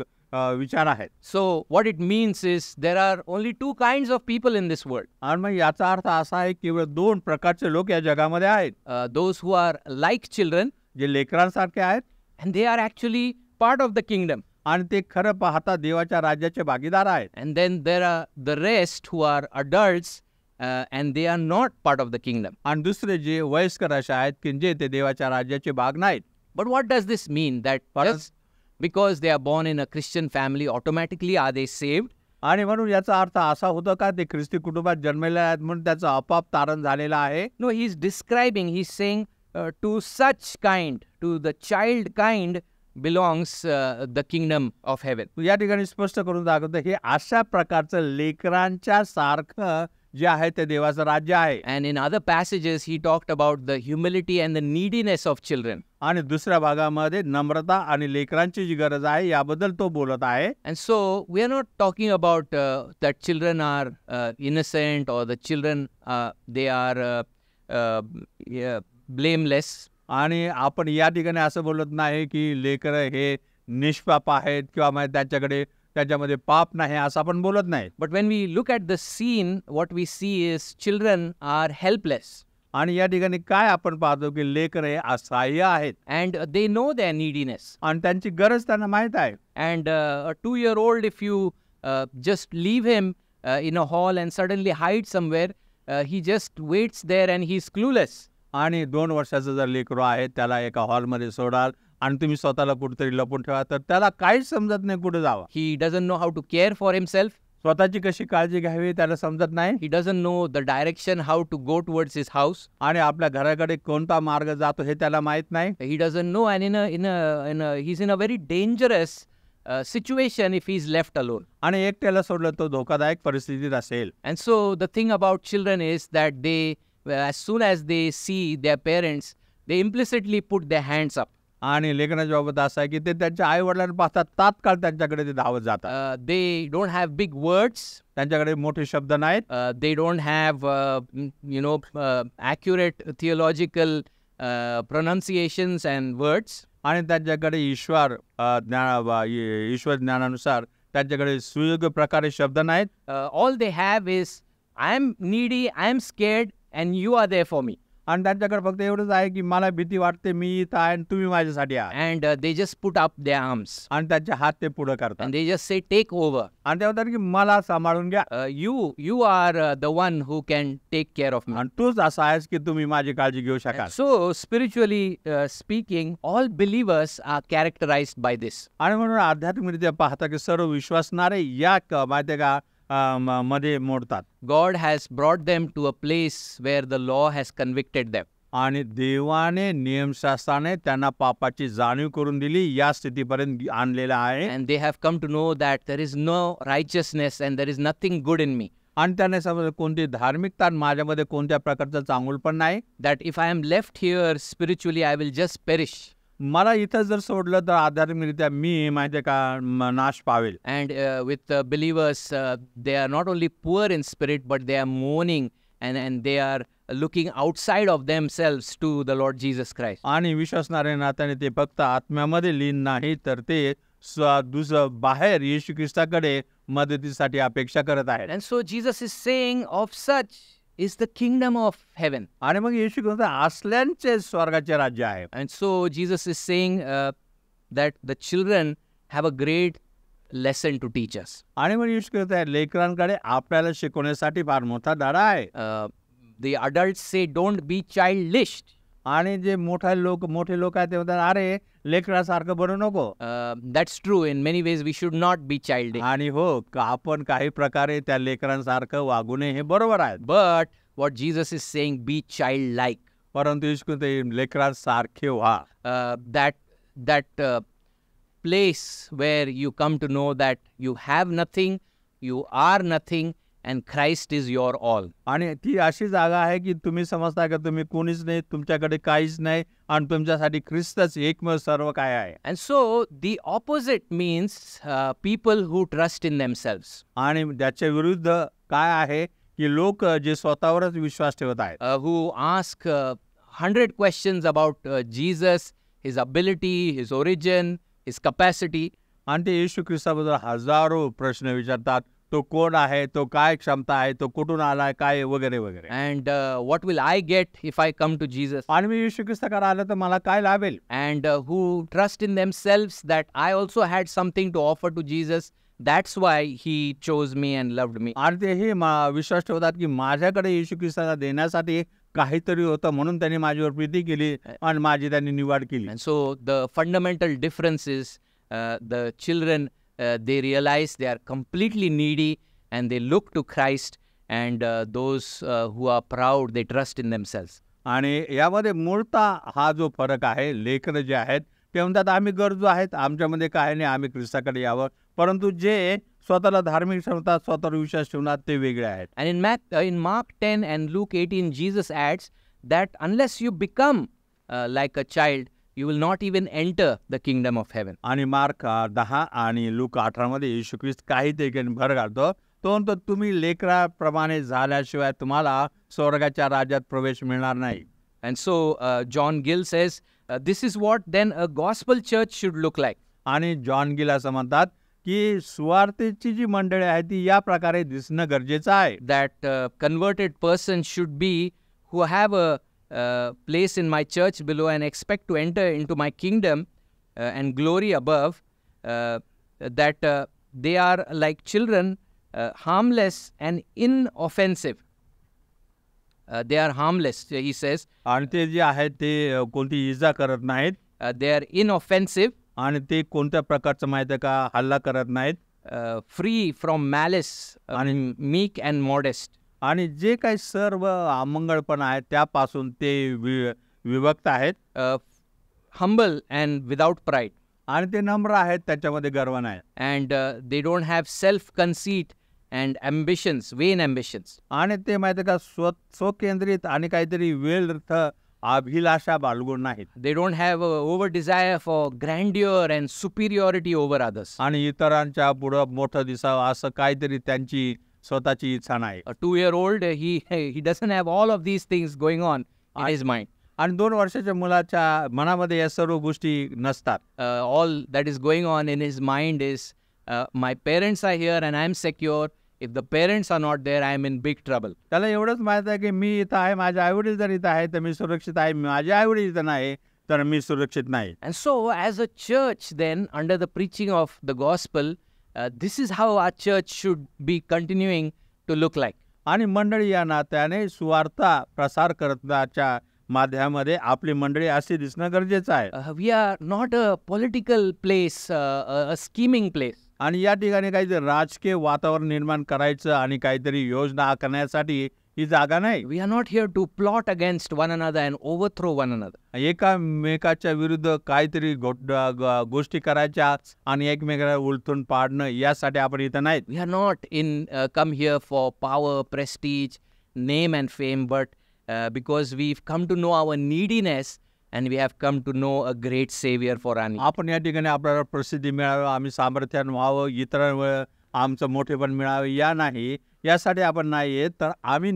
Speaker 2: विचार आहेत.
Speaker 1: So what it means is there are only two kinds of people in this world.
Speaker 2: आणि मग याचा अर्थ असा आहे की केवळ दोन प्रकारचे लोक या जगामध्ये आहेत.
Speaker 1: Those who are like children
Speaker 2: जे लेकरांसारखे आहेत
Speaker 1: and they are actually part of the kingdom.
Speaker 2: आणि ते खरं पाहता देवाच्या राज्याचे भागीदार आहेत.
Speaker 1: And then there are the rest who are adults and they are not part of the kingdom.
Speaker 2: आणि दुसरे जे वयस्कर असे आहेत की जे ते देवाच्या राज्याचे भाग नाहीत.
Speaker 1: But what does this mean? That just because they are born in a Christian family, automatically are they saved?
Speaker 2: आणि म्हणून याचा अर्थ असा होतो का ते ख्रिस्ती कुटुंबात जन्मलेले आहेत म्हणून त्याचं आपोआप तारण झालेलं आहे?
Speaker 1: No, he's describing, he's saying to such kind, to the child kind belongs the kingdom of heaven.
Speaker 2: या ठिकाणी स्पष्ट करून दाखवतं हे अशा प्रकारचं लेकरांच्या सारखं जे आहे ते देवाचं राज्य आहे.
Speaker 1: And in other passages he talked about the humility and the neediness of children.
Speaker 2: आणि दुसऱ्या भागामध्ये नम्रता आणि लेकरांची जी गरज आहे याबद्दल तो बोलत आहे.
Speaker 1: And so we are not talking about that children are innocent or the children they are blameless.
Speaker 2: आणि आपण या ठिकाणी असं बोलत नाही की लेकर हे निष्पाप आहेत किंवा मग त्याच्यामध्ये पाप नाही असं आपण बोलत नाही.
Speaker 1: But when we look at the scene, what we see is children are helpless.
Speaker 2: आणि या ठिकाणी काय आपण पाहतो की लेकर हे असहाय्य आहेत.
Speaker 1: And they know their neediness.
Speaker 2: आणि त्यांची गरज त्यांना माहीत आहे.
Speaker 1: And a 2-year-old, if you just leave him in a hall and suddenly hide somewhere, he just waits there and he's clueless.
Speaker 2: आणि 2 वर्षाचं जर लेकरू आहे त्याला एका हॉलमध्ये सोडाल आणि तुम्ही स्वतःला कुठेतरी लपून ठेवा तर त्याला काहीच समजत नाही कुठे जावं.
Speaker 1: He doesn't know how to care for himself.
Speaker 2: स्वतःची कशी काळजी घ्यावी त्याला समजत नाही.
Speaker 1: He doesn't know the direction how to go towards his house.
Speaker 2: आणि आपल्या घराकडे कोणता मार्ग जातो हे त्याला माहित नाही.
Speaker 1: He doesn't know, and he's in a very dangerous situation if he's left alone.
Speaker 2: आणि एकट्याला सोडलं तो धोकादायक परिस्थितीत असेल.
Speaker 1: And so the thing about children is that they, as soon as they see their parents, they implicitly put their hands up.
Speaker 2: आणि लेखनाच्या बाबत असं आहे की ते त्यांच्या आई वडिलांना पाहतात तात्काळ त्यांच्याकडे ते धावत जातात.
Speaker 1: They don't have big words.
Speaker 2: त्यांच्याकडे मोठे शब्द नाहीत.
Speaker 1: They don't have accurate theological pronunciations and words.
Speaker 2: आणि त्यांच्याकडे ईश्वर ज्ञानानुसार त्यांच्याकडे सुयोग्य प्रकारे शब्द नाहीत.
Speaker 1: All they have is, I am needy, I am scared, and you are there for me.
Speaker 2: आणि त्यांच्याकडे फक्त एवढंच आहे की मला भीती वाटते, मी इथं आहे आणि तुम्ही माझ्यासाठी आहात.
Speaker 1: And they just put up their arms.
Speaker 2: आणि त्यांचे हात ते पुढे करतात.
Speaker 1: And they just say, take over.
Speaker 2: आणि ते म्हणतात की मला सांभाळून घ्या.
Speaker 1: You are the one who can take care of me.
Speaker 2: आणि तूच असा आहेस की तुम्ही माझी काळजी घेऊ शकाल.
Speaker 1: So spiritually speaking, all believers are characterized by this.
Speaker 2: आणि म्हणून आध्यात्मिकरित्या पाहता की सर्व विश्वासणारे या माहिती का मध्ये मोडतात.
Speaker 1: God has brought them to a place where the law has convicted them.
Speaker 2: आणि देवाने नियमशास्त्राने त्यांना पापाची जाणीव करून दिली या स्थितीपर्यंत आणलेला आहे.
Speaker 1: And they have come to know that there is no righteousness and there is nothing good in me.
Speaker 2: आणि त्याने समजलं कोणती धार्मिकता माझ्यामध्ये कोणत्या प्रकारचं चांगुलपण नाही.
Speaker 1: That if I am left here spiritually, I will just perish.
Speaker 2: मला इथं जर सोडलं तर आध्यात्मिकरित्या मी माहिती का नाश पावेल.
Speaker 1: And with believers, they are not only poor in spirit, but they are mourning and they are looking outside of themselves to the Lord Jesus Christ.
Speaker 2: आणि विश्वासणारे नात्याने ते फक्त आत्म्यामध्ये लीन नाही तर ते दुसरं बाहेर येशू ख्रिस्ताकडे मदतीसाठी अपेक्षा करत आहेत.
Speaker 1: And so Jesus is saying, of such is the kingdom of heaven.
Speaker 2: आणि मग येशू ख्रिस्त असल्यांचे स्वर्गाचे राज्य आहे.
Speaker 1: And so Jesus is saying that the children have a great lesson to teach us.
Speaker 2: आणि मग येशू ख्रिस्त लेकरांकडे आपल्याला शिकवण्यासाठी फार मोठा धडा आहे.
Speaker 1: The adults say, don't be childish.
Speaker 2: आणि जे मोठे लोक आहेत ते म्हणतात अरे लेकरासारखं बनू नको.
Speaker 1: That's true. In many ways we should not be childish.
Speaker 2: आणि हो आपण काही प्रकारे त्या लेकरांसारखं वागू नये हे बरोबर आहे.
Speaker 1: But what Jesus is saying, be childlike.
Speaker 2: परंतु येशू ख्रिस्त लेकरांसारखे व्हा.
Speaker 1: That that place where you come to know that you have nothing, you are nothing, and Christ is your all.
Speaker 2: आणि ती अशी जागा आहे की तुम्ही समजता का तुम्ही कोणीच नाही, तुमच्याकडे काहीच नाही आणि तुमच्यासाठी ख्रिस्तच एकमेव सर्व काय आहे.
Speaker 1: And so the opposite means people who trust in themselves,
Speaker 2: आणि त्याच्या विरुद्ध काय आहे की लोक जे स्वतःवरच विश्वास ठेवत आहेत,
Speaker 1: who ask 100 questions about Jesus, his ability, his origin, his capacity.
Speaker 2: आणि ते येशू ख्रिस्ताबद्दल हजारो प्रश्न विचारतात. तो कोण आहे, तो काय क्षमता आहे, तो कुठून आलाय, काय वगैरे वगैरे.
Speaker 1: And what will I get if I come to Jesus?
Speaker 2: आणि मी येशू ख्रिस्ताकडे आलं तर मला काय लाभेल.
Speaker 1: And who trust in themselves that I also had something to offer to Jesus. That's why he chose me and loved me.
Speaker 2: आणि तेही विश्वास ठेवतात की माझ्याकडे येशू ख्रिस्ताला देण्यासाठी काहीतरी होतं म्हणून त्यांनी माझ्यावर प्रीती केली आणि माझी त्यांनी निवड केली.
Speaker 1: And so the fundamental difference is the children, they realize they are completely needy and they look to Christ, and those who are proud, they trust in themselves.
Speaker 2: आणि यामध्ये मूळतः हा जो फरक आहे, लेकरं जे आहेत ते म्हणतात आम्ही गरजू आहेत, आमच्यामध्ये काय नाही, आम्ही ख्रिस्ताकडे यावं. परंतु जे स्वतःला धार्मिक ठेवतात, स्वतःवर विश्वास ठेवतात ते वेगळे आहेत.
Speaker 1: And in Mark 10 and Luke 18, Jesus adds that unless you become like a child, you will not even enter the kingdom of heaven.
Speaker 2: आणि मार्क 10 आणि लूक 18 मध्ये येशू ख्रिस्त काही ठिकाणी भर घालतो. तो म्हणतो तुम्ही लेकराप्रमाणे झाल्याशिवाय तुम्हाला स्वर्गाच्या राज्यात प्रवेश मिळणार नाही.
Speaker 1: And so John Gill says, this is what then a gospel church should look like.
Speaker 2: आणि जॉन गिल असं म्हणतात की सुवार्तेची जी मंडळी आहे ती या प्रकारे दिसणं गरजेचं आहे.
Speaker 1: That converted person should be who have a place in my church below and expect to enter into my kingdom and glory above, that they are like children, harmless and inoffensive. They are harmless, he says.
Speaker 2: आणि ते जे आहेत ते कोणती इजा करत नाहीत.
Speaker 1: They are inoffensive.
Speaker 2: आणि ते कोणत्या प्रकारचं माहिती आहे का, हल्ला करत नाहीत.
Speaker 1: Free from malice, and meek and modest.
Speaker 2: आणि जे काही सर्व अमंगळपणा आहे त्यापासून ते विभक्त आहेत.
Speaker 1: Humble and without pride.
Speaker 2: आणि ते नम्र आहेत, त्याच्यामध्ये गर्व नाही.
Speaker 1: And they don't have self-conceit and ambitions, vain ambitions.
Speaker 2: आणि ते माहिती का स्वकेंद्रित आणि काहीतरी व्यर्थ अभिलाषा बाळगून नाहीत.
Speaker 1: They don't have a over desire for grandeur and superiority over others.
Speaker 2: आणि इतरांच्या पुढं मोठं दिसावं असं काहीतरी त्यांची स्वतःची इच्छा नाही.
Speaker 1: A 2-year-old, he doesn't have all of these things going on in his mind.
Speaker 2: आणि 2 वर्षाच्या मुलाच्या मनामध्ये या सर्व गोष्टी नसतात.
Speaker 1: All that is going on in his mind is, my parents are here and I am secure. If the parents are not there, I am in big trouble.
Speaker 2: त्याला एवढंच माहित आहे की मी इथं आहे, माझे आईवडील जर इथं आहे तर मी सुरक्षित आहे, माझे आईवडील इथं नाही तर मी सुरक्षित नाही.
Speaker 1: And so as a church then, under the preaching of the gospel, this is how our church should be continuing to look like.
Speaker 2: आणि मंडळी या नात्याने सुवार्ता प्रसार करण्याच्या माध्यमामध्ये आपली मंडळी अशी दिसणं गरजेचं आहे.
Speaker 1: We are not a political place, a scheming place.
Speaker 2: आणि या ठिकाणी काहीतरी राजकीय वातावरण निर्माण करायचं आणि काहीतरी योजना आखण्यासाठी ही जागा नाही.
Speaker 1: We are not here to plot against one another and overthrow one another.
Speaker 2: एकामेकाच्या विरुद्ध काहीतरी गोष्टी करायच्या आणि एकमेकाला उलथून पाडणं यासाठी आपण इथं नाहीत.
Speaker 1: We are not come here for power, prestige, name and fame, but because we've come to know our neediness and we have come to know a great savior for our need.
Speaker 2: आपण या ठिकाणी आपल्याला प्रसिद्धी मिळावं, आम्ही सामर्थ्यान व्हावं, इतरांवर आमचं मोठेपण मिळावं या नाही, यासाठी आपण नाही येत, तर आम्ही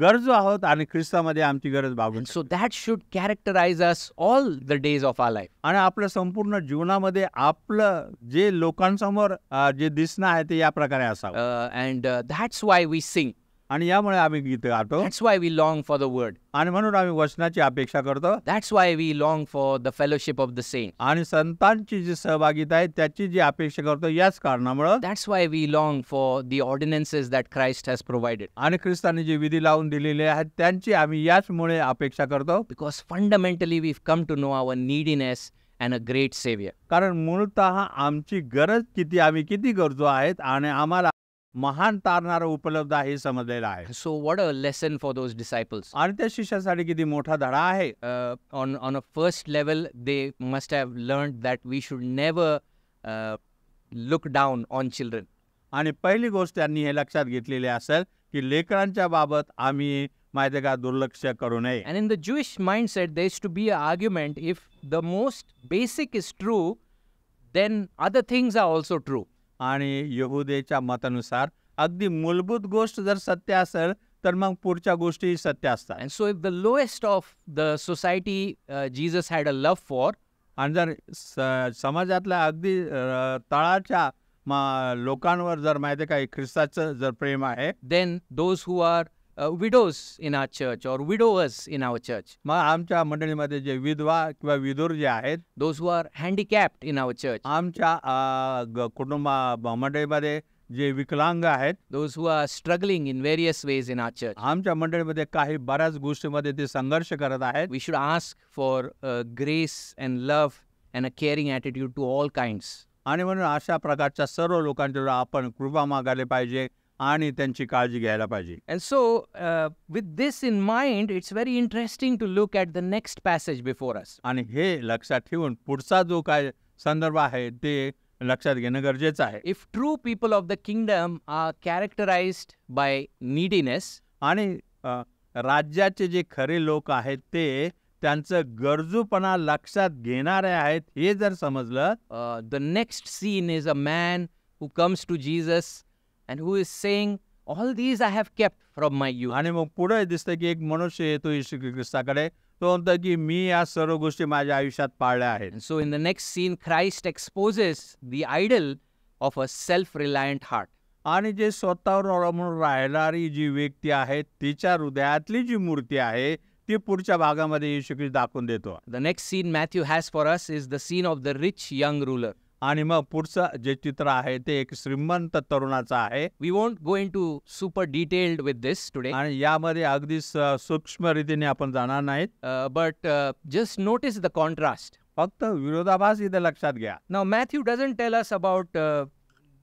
Speaker 2: गरजू आहोत आणि ख्रिस्तामध्ये आमची गरज भागून.
Speaker 1: So that should characterize us all the days of our life.
Speaker 2: आणि आपल्या संपूर्ण जीवनामध्ये आपलं जे लोकांसमोर जे दिसणं आहे ते या प्रकारे असावं.
Speaker 1: And that's why we sing.
Speaker 2: आणि यामुळे आम्ही गीत गातो.
Speaker 1: That's why we long for the word.
Speaker 2: आणि म्हणून आम्ही वचनाची अपेक्षा करतो.
Speaker 1: That's why we long for the fellowship of the saints.
Speaker 2: आणि संतांची जी सहभागिता आहे त्याची जी अपेक्षा करतो याच कारणामुळे.
Speaker 1: That's why we long for the ordinances that Christ has provided.
Speaker 2: आणि ख्रिस्ताने जे विधी लावून दिलेले आहेत त्यांची आम्ही याचमुळे अपेक्षा करतो.
Speaker 1: Because fundamentally we've come to know our neediness and a great savior.
Speaker 2: कारण मूळतः आमची गरज किती, आम्ही किती गरजू आहेत आणि आम्हाला महान तारणारं उपलब्ध आहे हे समजलेलं आहे.
Speaker 1: So, what a lesson for those disciples.
Speaker 2: आणि त्या शिष्यासाठी किती मोठा धडा आहे.
Speaker 1: On a first level, they must have learned that we should never look down on children.
Speaker 2: आणि पहिली गोष्ट त्यांनी हे लक्षात घेतलेली असेल की लेकरांच्या बाबत आम्ही माहिती का दुर्लक्ष करू नये.
Speaker 1: And in the Jewish mindset, there used to be an argument: if the most basic is true, then other things are also true.
Speaker 2: आणि यहुदेच्या मतानुसार अगदी मूलभूत गोष्ट जर सत्य असेल तर मग पुढच्या गोष्टी सत्य असतात.
Speaker 1: And so, if the lowest of the society Jesus had a love for,
Speaker 2: आणि जर समाजातल्या अगदी तळाच्या लोकांवर जर माहिती काय ख्रिस्ताचं जर प्रेम आहे,
Speaker 1: then those who are widows in our church or widowers in our church,
Speaker 2: मग आमच्या मंडळीमध्ये जे विधवा किंवा विधूर जे आहेत,
Speaker 1: those who are handicapped in our church,
Speaker 2: आमच्या कुटुंबा मंडळीमध्ये जे विकलांग आहेत,
Speaker 1: those who are struggling in various ways in our church,
Speaker 2: आमच्या मंडळीमध्ये काही बऱ्याच गोष्टीमध्ये ते संघर्ष करत आहेत,
Speaker 1: we should ask for grace and love and a caring attitude to all kinds.
Speaker 2: आणि म्हणून अशा प्रकारच्या सर्व लोकांच्यावर आपण कृपा मागायला पाहिजे आणि त्यांची काळजी घ्यायला पाहिजे.
Speaker 1: And so, with this in mind, it's very interesting to look at the next passage before us.
Speaker 2: आणि हे लक्षात ठेवून पुढचा जो काय संदर्भ आहे ते लक्षात घेणं गरजेचं आहे.
Speaker 1: If true people of the kingdom are characterized by neediness,
Speaker 2: आणि राज्याचे जे खरे लोक आहेत ते त्यांचं गरजूपणा लक्षात घेणारे आहेत हे जर समजलं,
Speaker 1: the next scene is a man who comes to Jesus and who is saying, all these I have kept from my youth.
Speaker 2: आणि मग पुढे दिसतं की एक मनुष्य येतो येशू ख्रिस्ताकडे, तो म्हणतो की मी या सर्व गोष्टी माझ्या आयुष्यात पाळल्या आहेत.
Speaker 1: And so in the next scene, Christ exposes the idol of a self-reliant heart.
Speaker 2: आणि जे स्वतःवर अवलंबून राहणारी जी व्यक्ती आहे तिच्या हृदयातली जी मूर्ती आहे ती पुढच्या भागामध्ये येशू ख्रिस्त दाखवून देतो.
Speaker 1: The next scene Matthew has for us is the scene of the rich young ruler.
Speaker 2: आणि मग पुढचं जे चित्र आहे ते एक श्रीमंत तरुणाचं आहे.
Speaker 1: We won't go into super detailed with this today,
Speaker 2: आणि यामध्ये अगदी सूक्ष्म रीतीने आपण जाणार नाहीत,
Speaker 1: but just notice the contrast.
Speaker 2: फक्त विरोधाभास इथे लक्षात घ्या.
Speaker 1: Now Matthew doesn't tell us about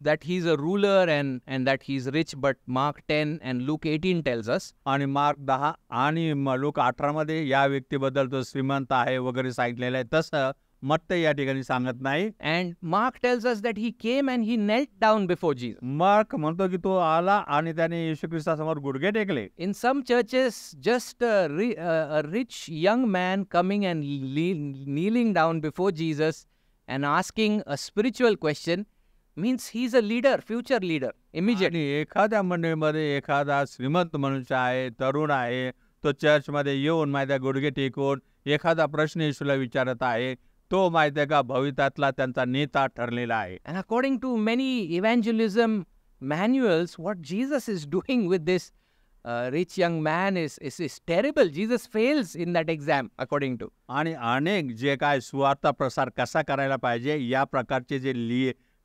Speaker 1: that he's a ruler and that he's rich, but Mark 10 and Luke 18 tells us.
Speaker 2: आणि मार्क 10 आणि लूक 18 मध्ये या व्यक्तीबद्दल तो श्रीमंत आहे वगैरे सांगितलेलं आहे, तसं मत्ते या ठिकाणी सांगत नाही.
Speaker 1: And Mark tells us that he came and he knelt down before Jesus.
Speaker 2: Mark म्हणतो की तो आला आणि त्याने येशू ख्रिस्तासमोर गुडघे टेकले.
Speaker 1: In some churches, just a rich young man coming and kneeling down before Jesus and asking a spiritual question means he's a leader, future leader, immediately.
Speaker 2: आणि एखाद्या मंडळीमध्ये एखादा श्रीमंत मनुष्य आहे, तरुण आहे, तो चर्चमध्ये येऊन माहिती गुडघे टेकून एखादा प्रश्न येशूला विचारत आहे, तो माहिती का भविष्यातला त्यांचा नेता ठरलेला आहे.
Speaker 1: And according to many evangelism manuals, what Jesus is doing with this rich young man is terrible. Jesus fails in that exam, according to.
Speaker 2: आणि अनेक जे काय सुवार्ता प्रसार कसा करायला पाहिजे या प्रकारचे जे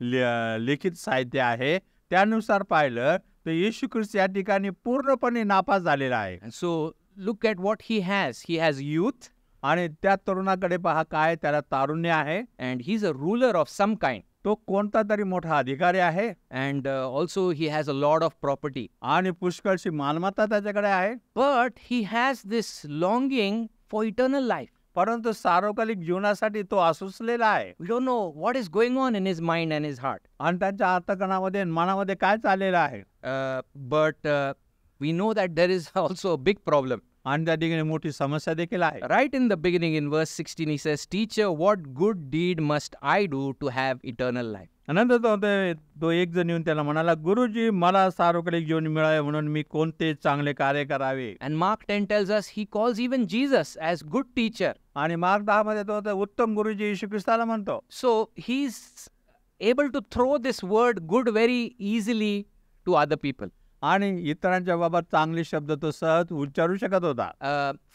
Speaker 2: लिखित साहित्य आहे त्यानुसार पाहिलं तर येशू ख्रिस्त या ठिकाणी पूर्णपणे नापास झालेला आहे.
Speaker 1: And so look at what he has. He has youth.
Speaker 2: आणि त्या तरुणाकडे पहा काय त्याला तारुण्य आहे.
Speaker 1: And he's a ruler of some kind.
Speaker 2: तो कोणता तरी मोठा अधिकारी आहे.
Speaker 1: And also he has a lot of property.
Speaker 2: आणि पुष्कळशी मालमत्ता त्याच्याकडे आहे.
Speaker 1: But he has this longing for eternal life.
Speaker 2: परंतु सार्वकालिक जीवनासाठी तो असुसलेला आहे.
Speaker 1: We don't know what is going on in his mind and his heart.
Speaker 2: आणि त्यांच्या अंतःकरणामध्ये मनामध्ये काय चाललेलं आहे.
Speaker 1: But we know that there is also a big problem.
Speaker 2: आणि त्या ठिकाणी मोठी समस्या देखील आहे.
Speaker 1: Right in the beginning, in verse 16, he says, "Teacher, what good deed must I do to have eternal life?"
Speaker 2: नंतर तो एक जण येऊन त्याला म्हणाला, गुरुजी मला सार्वकालिक जीवन मिळावे म्हणून मी कोणते चांगले कार्य करावे.
Speaker 1: And Mark 10 tells us he calls even Jesus as good teacher.
Speaker 2: आणि मार्क 10 मध्ये तो उत्तम गुरुजी येशू ख्रिस्ताला म्हणतो.
Speaker 1: So he's able to throw this word good very easily to other people.
Speaker 2: आणि इतरांच्या बाबत चांगले शब्द तो सहज उच्चारू शकत होता.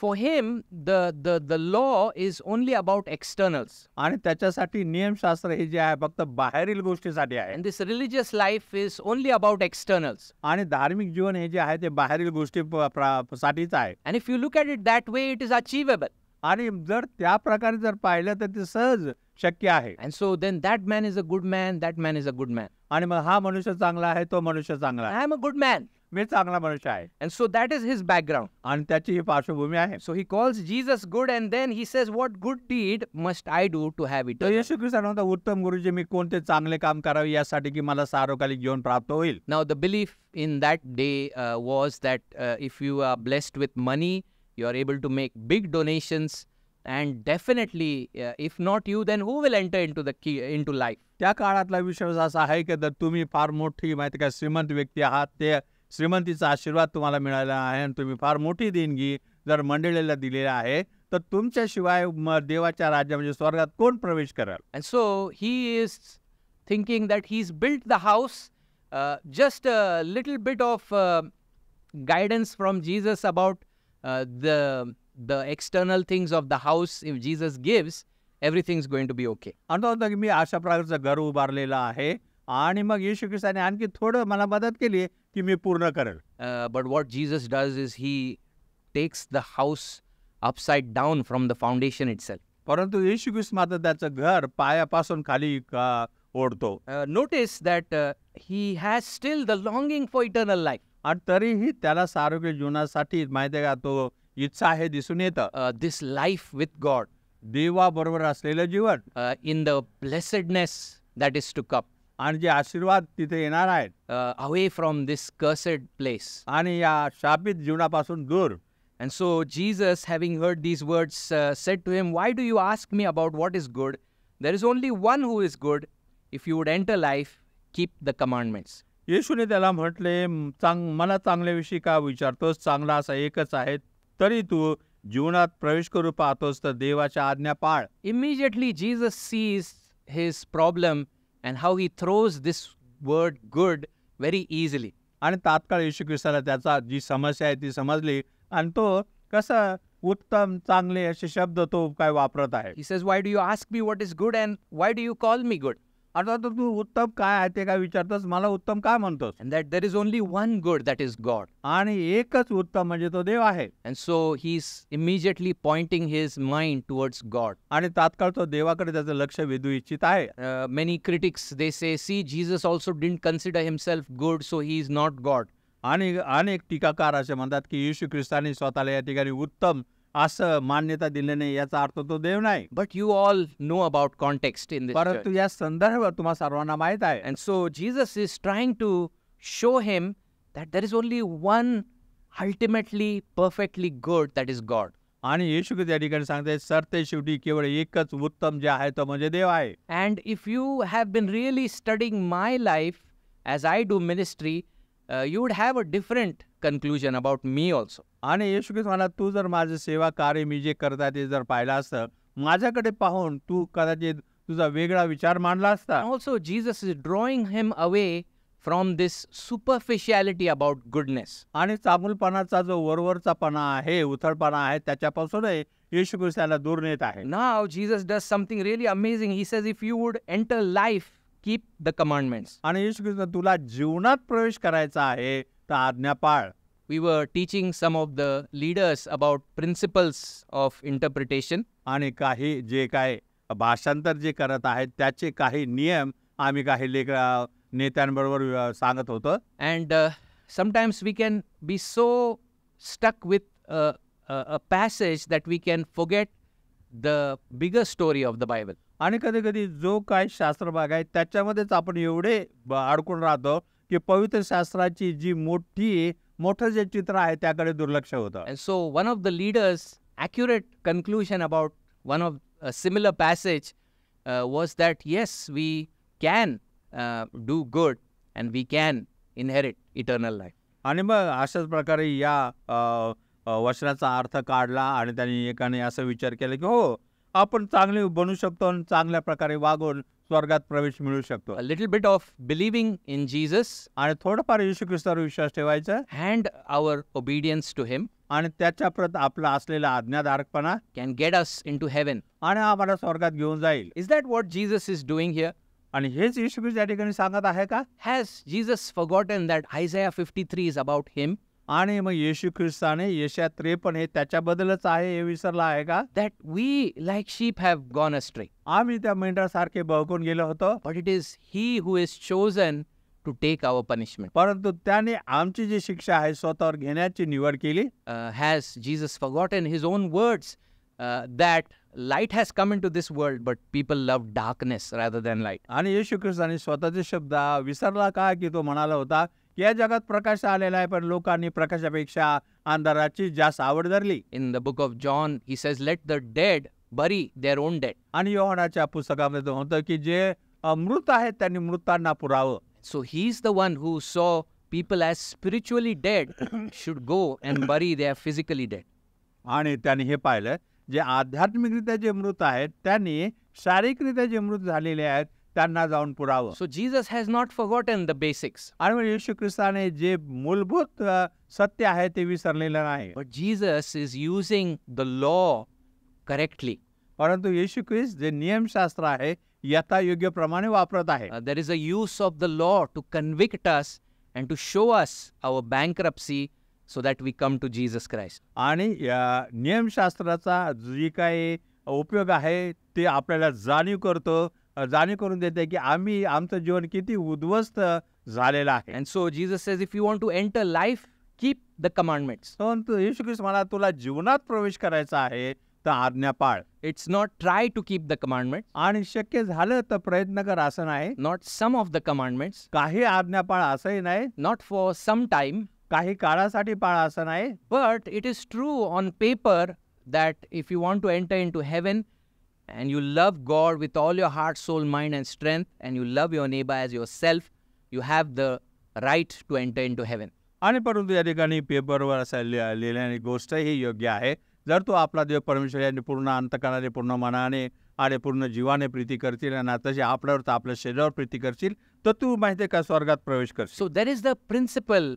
Speaker 1: For him, the law is only about externals.
Speaker 2: आणि त्याच्यासाठी नियमशास्त्र हे जे आहे फक्त बाहेरील गोष्टीसाठी आहे.
Speaker 1: And this religious life is only about externals.
Speaker 2: आणि धार्मिक जीवन हे जे आहे ते बाहेरील गोष्टी साठीच आहे.
Speaker 1: And if you look at it that way, it is achievable.
Speaker 2: आणि जर त्या प्रकारे जर पाहिलं तर ते सहज शक्य आहे.
Speaker 1: And so then that man is a good man, that man is a good man.
Speaker 2: आणि मग हा मनुष्य चांगला आहे, तो मनुष्य चांगला आहे,
Speaker 1: I am a good man.
Speaker 2: मी चांगला मनुष्य आहे.
Speaker 1: And so that is his background.
Speaker 2: आणि त्याची ही पार्श्वभूमी आहे.
Speaker 1: So he calls Jesus good, and then he says, what good deed must I do to have
Speaker 2: तर
Speaker 1: eternal life?
Speaker 2: येशू ख्रिस्ताने म्हणतात, उत्तम गुरुजी, मी कोणते चांगले काम करावे यासाठी की मला सार्वकालिक जीवन प्राप्त होईल.
Speaker 1: Now the belief in that day was that if you are blessed with money, you are able to make big donations, and definitely if not you, then who will enter into life?
Speaker 2: त्या काळातला विश्वास असा आहे की जर तुम्ही फार मोठी माहिती का श्रीमंत व्यक्ती आहात, ते श्रीमंतीचा आशीर्वाद तुम्हाला मिळाला आहे आणि तुम्ही फार मोठी देणगी जर मंडळीला दिलेली आहे, तर तुमच्याशिवाय देवाच्या राज्या म्हणजे स्वर्गात कोण प्रवेश करेल.
Speaker 1: And so he is thinking that he's built the house, just a little bit of guidance from Jesus about the external things of the house. If Jesus gives, everything's going to be okay.
Speaker 2: आणि तो म्हणतो की मी अशा प्रकारचं घर उभारलेलं आहे आणि मग येशू ख्रिस्ताने आणखी थोडं मला मदत केली की मी पूर्ण करेल.
Speaker 1: But what Jesus does is he takes the house upside down from the foundation itself.
Speaker 2: परंतु येशू ख्रिस्त मात्र त्याचं घर पायापासून खाली ओढतो.
Speaker 1: Notice that he has still the longing for eternal life.
Speaker 2: आणि तरीही त्याला सार्वकालिक जीवनासाठी माहिती आहे का तो इच्छा आहे दिसून येतं.
Speaker 1: This life with God,
Speaker 2: देवाबरोबर असलेलं जीवन
Speaker 1: in the blessedness that is to come,
Speaker 2: आणि जे आशीर्वाद तिथे येणार आहेत,
Speaker 1: away from this cursed place.
Speaker 2: आणि या शापित जीवनापासून दूर.
Speaker 1: And so Jesus, having heard these words, said to him, why do you ask me about what is good? There is only one who is good. If you would enter life, keep the commandments.
Speaker 2: येशूने त्याला म्हटले, मला चांगल्याविषयी का विचारतोस? चांगला असा एकच आहे, तरी तू जीवनात प्रवेश करू पाहतोस तर देवाच्या आज्ञा पाळ.
Speaker 1: Immediately Jesus sees his problem and how he throws this word good very easily.
Speaker 2: आणि तात्काळ येशू ख्रिस्ताला त्याचा जी समस्या आहे ती समजली आणि तो कसं उत्तम चांगले असे शब्द तो काय वापरत आहे.
Speaker 1: He says, why do you ask me what is good and why do you call me good?
Speaker 2: आता तू उत्तम काय आहे ते काय विचारतोस, मला उत्तम काय म्हणतोस?
Speaker 1: And that there is only one good, that is God.
Speaker 2: आणि एकच उत्तम म्हणजे तो देव आहे.
Speaker 1: And so he's immediately pointing his mind towards God.
Speaker 2: आणि तात्काळ तो देवाकडे त्याचं लक्ष वेधू इच्छित आहे.
Speaker 1: Many critics, they say, see, Jesus also didn't consider himself good, so he is not God.
Speaker 2: आणि अनेक टीकाकार असे म्हणतात की येशू ख्रिस्ताने स्वतःला या ठिकाणी उत्तम असं मान्यता दिली नाही, याचा अर्थ तो देव नाही.
Speaker 1: But you all know about context in this church.
Speaker 2: परंतु या संदर्भात तुम्हा सर्वांना माहित आहे.
Speaker 1: And so Jesus is trying to show him that there is only one ultimately perfectly good, that is God.
Speaker 2: आणि येशू ख्रिस्त या ठिकाणी सांगते सरते शेवटी केवळ एकच उत्तम जे आहे तो म्हणजे देव आहे.
Speaker 1: And if you have been really studying my life as I do ministry, you would have a different conclusion about me also.
Speaker 2: आणि येशू ख्रिस्त म्हणाला, तू जर माझे सेवा कार्य मी जे करत आहे ते जर पाहिलं असतं, माझ्याकडे पाहून तू कदाचित तुझा वेगळा विचार मांडला असता.
Speaker 1: And also Jesus is drawing him away from this superficiality about goodness.
Speaker 2: आणि चांगुलपणाचा जो वरवरचापणा आहे, उथळपणा आहे, त्याच्यापासूनही येशू ख्रिस्त त्याला दूर नेत आहे.
Speaker 1: Now Jesus does something really amazing. He says, if you would enter life, keep the commandments.
Speaker 2: आणि येशू ख्रिस्त तुला जीवनात प्रवेश करायचा आहे तर आज्ञा पाळ.
Speaker 1: We were teaching some of the leaders about principles of interpretation.
Speaker 2: आणि काही जे काय भाषांतर जे करत आहेत त्याचे काही नियम आम्ही काही नेत्यांबरोबर सांगत होतो.
Speaker 1: And sometimes we can be so stuck with a passage that we can forget the bigger story of the Bible.
Speaker 2: आणि कधी कधी जो काय शास्त्रभाग आहे त्याच्यामध्येच आपण एवढे अडकून राहतो की पवित्र शास्त्राची जी मोठं जे चित्र आहे त्याकडे दुर्लक्ष होतं.
Speaker 1: And so one of the leaders' accurate conclusion about one of a similar passage was that yes, we can do good and we can inherit eternal life.
Speaker 2: आणि मग अशाच प्रकारे या वचनाचा अर्थ काढला आणि त्यांनी एकाने असं विचार केला की हो, आपण चांगले बनू शकतो आणि चांगल्या प्रकारे वागून स्वर्गात प्रवेश मिळू शकतो.
Speaker 1: A little bit of believing in Jesus
Speaker 2: आणि थोडंफार येशू ख्रिस्तावर विश्वास ठेवायचा
Speaker 1: and our obedience to him
Speaker 2: आणि त्याच्याप्रत आपला असलेला आज्ञाधारकपणा
Speaker 1: can get us into heaven.
Speaker 2: आणि आम्हाला स्वर्गात घेऊन जाईल.
Speaker 1: Is that what Jesus is doing here?
Speaker 2: आणि हेच येशू ख्रिस्त या ठिकाणी सांगत आहे का?
Speaker 1: Has Jesus forgotten that Isaiah 53 is about him?
Speaker 2: आणि मग येशू ख्रिस्ताने यशया 53 हे त्याच्याबद्दलच आहे हे विसरला आहे का?
Speaker 1: that we like sheep have gone astray.
Speaker 2: आम्ही त्या मेंढरासारखे बहकून गेलो होतो,
Speaker 1: But it is He who is chosen to take our punishment.
Speaker 2: परंतु त्याने आमची जी शिक्षा आहे स्वतःवर घेण्याची निवड केली.
Speaker 1: Has Jesus forgotten His own words that light has come into this world, but people love darkness rather than light?
Speaker 2: आणि येशू ख्रिस्ताने स्वतःचे शब्द विसरला का, की तो म्हणाला होता की या जगात प्रकाश आलेला आहे, पण लोकांनी प्रकाशापेक्षा अंधाराची जास्त आवड धरली.
Speaker 1: In the book of John, He says, "Let the dead bury their own dead."
Speaker 2: आणि योहानाच्या पुस्तकामध्ये तो होतं की जे मृत आहेत त्यांनी मृतांना पुरावं.
Speaker 1: So He's the one who saw people as spiritually dead should go and bury their physically dead.
Speaker 2: आणि त्यांनी हे पाहिलं, जे आध्यात्मिकरित्या जे मृत आहेत त्यांनी शारीरिकरित्या जे मृत झालेले आहेत त्यांना जाऊन पुरावं.
Speaker 1: So Jesus has not forgotten the basics.
Speaker 2: आणि मग येशू ख्रिस्ताने जे मूलभूत सत्य आहे ते विसरलेलं नाही.
Speaker 1: But Jesus is using the law correctly.
Speaker 2: परंतु येशू ख्रिस्त जे नियमशास्त्र आहे यथायोग्य प्रमाणे वापरत आहे.
Speaker 1: There is a use of the law to convict us and to show us our bankruptcy so that we come to Jesus Christ.
Speaker 2: आणि या नियमशास्त्राचा जी काही उपयोग आहे ते आपल्याला जाणीव करून देते की आम्ही आमचं जीवन किती उद्ध्वस्त झालेलं आहे.
Speaker 1: And so Jesus says, if you want to enter life, keep the commandments.
Speaker 2: परंतु येशू ख्रिस्त म्हणा तुला जीवनात प्रवेश करायचा आहे तर आज्ञा पाळ.
Speaker 1: It's not try to keep the commandments,
Speaker 2: आणि शक्य झालं तर प्रयत्न कर असं नाही.
Speaker 1: not some of the commandments,
Speaker 2: काही आज्ञा पाळ असंही नाही,
Speaker 1: not for some time,
Speaker 2: काही काळासाठी पाळ असं नाही.
Speaker 1: but it is true on paper that if you want to enter into heaven and you love God with all your heart, soul, mind and strength, and you love your neighbor as yourself, you have the right to enter into heaven.
Speaker 2: आणि परंतु या ठिकाणी पेपरवर असं लिहिल्याने गोष्ट ही योग्य आहे. जर तू आपला देव परमेश्वर यांनी पूर्ण अंतकरणाने, पूर्ण मनाने आणि पूर्ण जीवाने प्रीती करशील आणि तसे आपल्यावर तर आपल्या शरीरावर प्रीती करशील तर तू माहिती आहे का स्वर्गात प्रवेश करशील.
Speaker 1: So there is the principle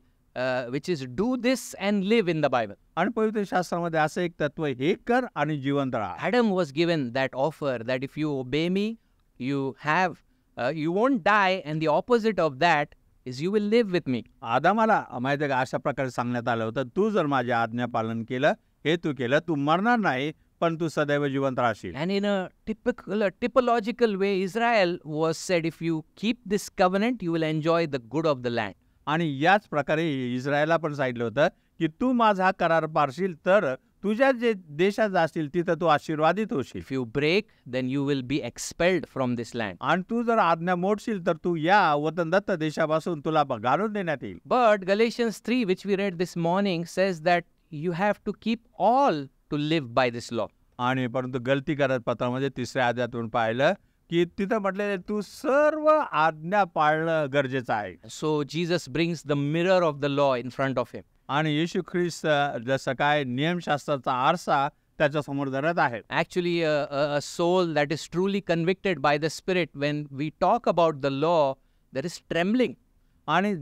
Speaker 1: which is do this and live in the Bible.
Speaker 2: आणि पवित्र शास्त्रामध्ये असं एक तत्व, हे कर आणि जिवंत राहा.
Speaker 1: Adam was given that offer that if you obey me, you won't die, and the opposite of that is you will live with me.
Speaker 2: आदामाला माहिती आहे का अशा प्रकारे सांगण्यात आलं होतं, तू जर माझे आज्ञा पालन केलं, हे तू केलं, तू मरणार नाही पण तू सदैव जिवंत राहशील.
Speaker 1: And in a typological way, Israel was said, if you keep this covenant, you will enjoy the good of the land.
Speaker 2: आणि याच प्रकारे इस्रायलला पण सांगितलं होतं की तू माझा करार पाळशील तर तुझ्या जे देशात जाशील तिथं तू आशीर्वादित होशील.
Speaker 1: If you break, then you will be expelled from this land.
Speaker 2: आणि तू जर आज्ञा मोडशील तर तू या वतनदत्त देशापासून तुला गाळून देण्यात येईल.
Speaker 1: But Galatians 3, which we read this morning, says that you have to keep all to live by this law.
Speaker 2: आणि परंतु गलती करत पत्रामध्ये 3ऱ्या अध्यायातून पाहिलं की तिथं म्हटलेलं तू सर्व आज्ञा पाळणं गरजेचं आहे.
Speaker 1: So Jesus brings the mirror of the law in front of him.
Speaker 2: आणि येशू ख्रिस्त जसं काय नियमशास्त्राचा आरसा त्याच्या समोर धरत आहे.
Speaker 1: Actually, a soul that is truly convicted by the Spirit, when we talk about the law, there is trembling.
Speaker 2: आणि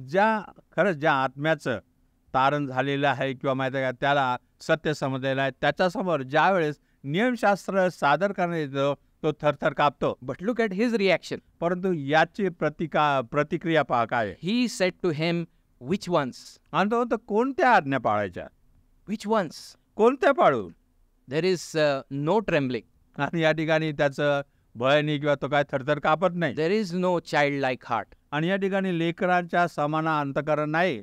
Speaker 2: खरंच ज्या आत्म्याचं तारण झालेलं आहे किंवा माहिती आहे का त्याला सत्य समजलेलं आहे त्याच्यासमोर ज्यावेळेस नियमशास्त्र सादर करण्यात येतो तो थरथर कापतो.
Speaker 1: But look at his reaction.
Speaker 2: परंतु याची प्रतिक्रिया पहा काय.
Speaker 1: He said to him, which ones?
Speaker 2: आणि तो म्हणतो कोणत्या आज्ञा पाळायच्या,
Speaker 1: Which ones?
Speaker 2: कोणत्या पाळू.
Speaker 1: There is no trembling.
Speaker 2: आणि या ठिकाणी त्याचं भय नाही किंवा तो काय थरथर कापत नाही.
Speaker 1: There is no childlike heart.
Speaker 2: आणि या ठिकाणी लेकरांच्या समान अंतःकरण नाही.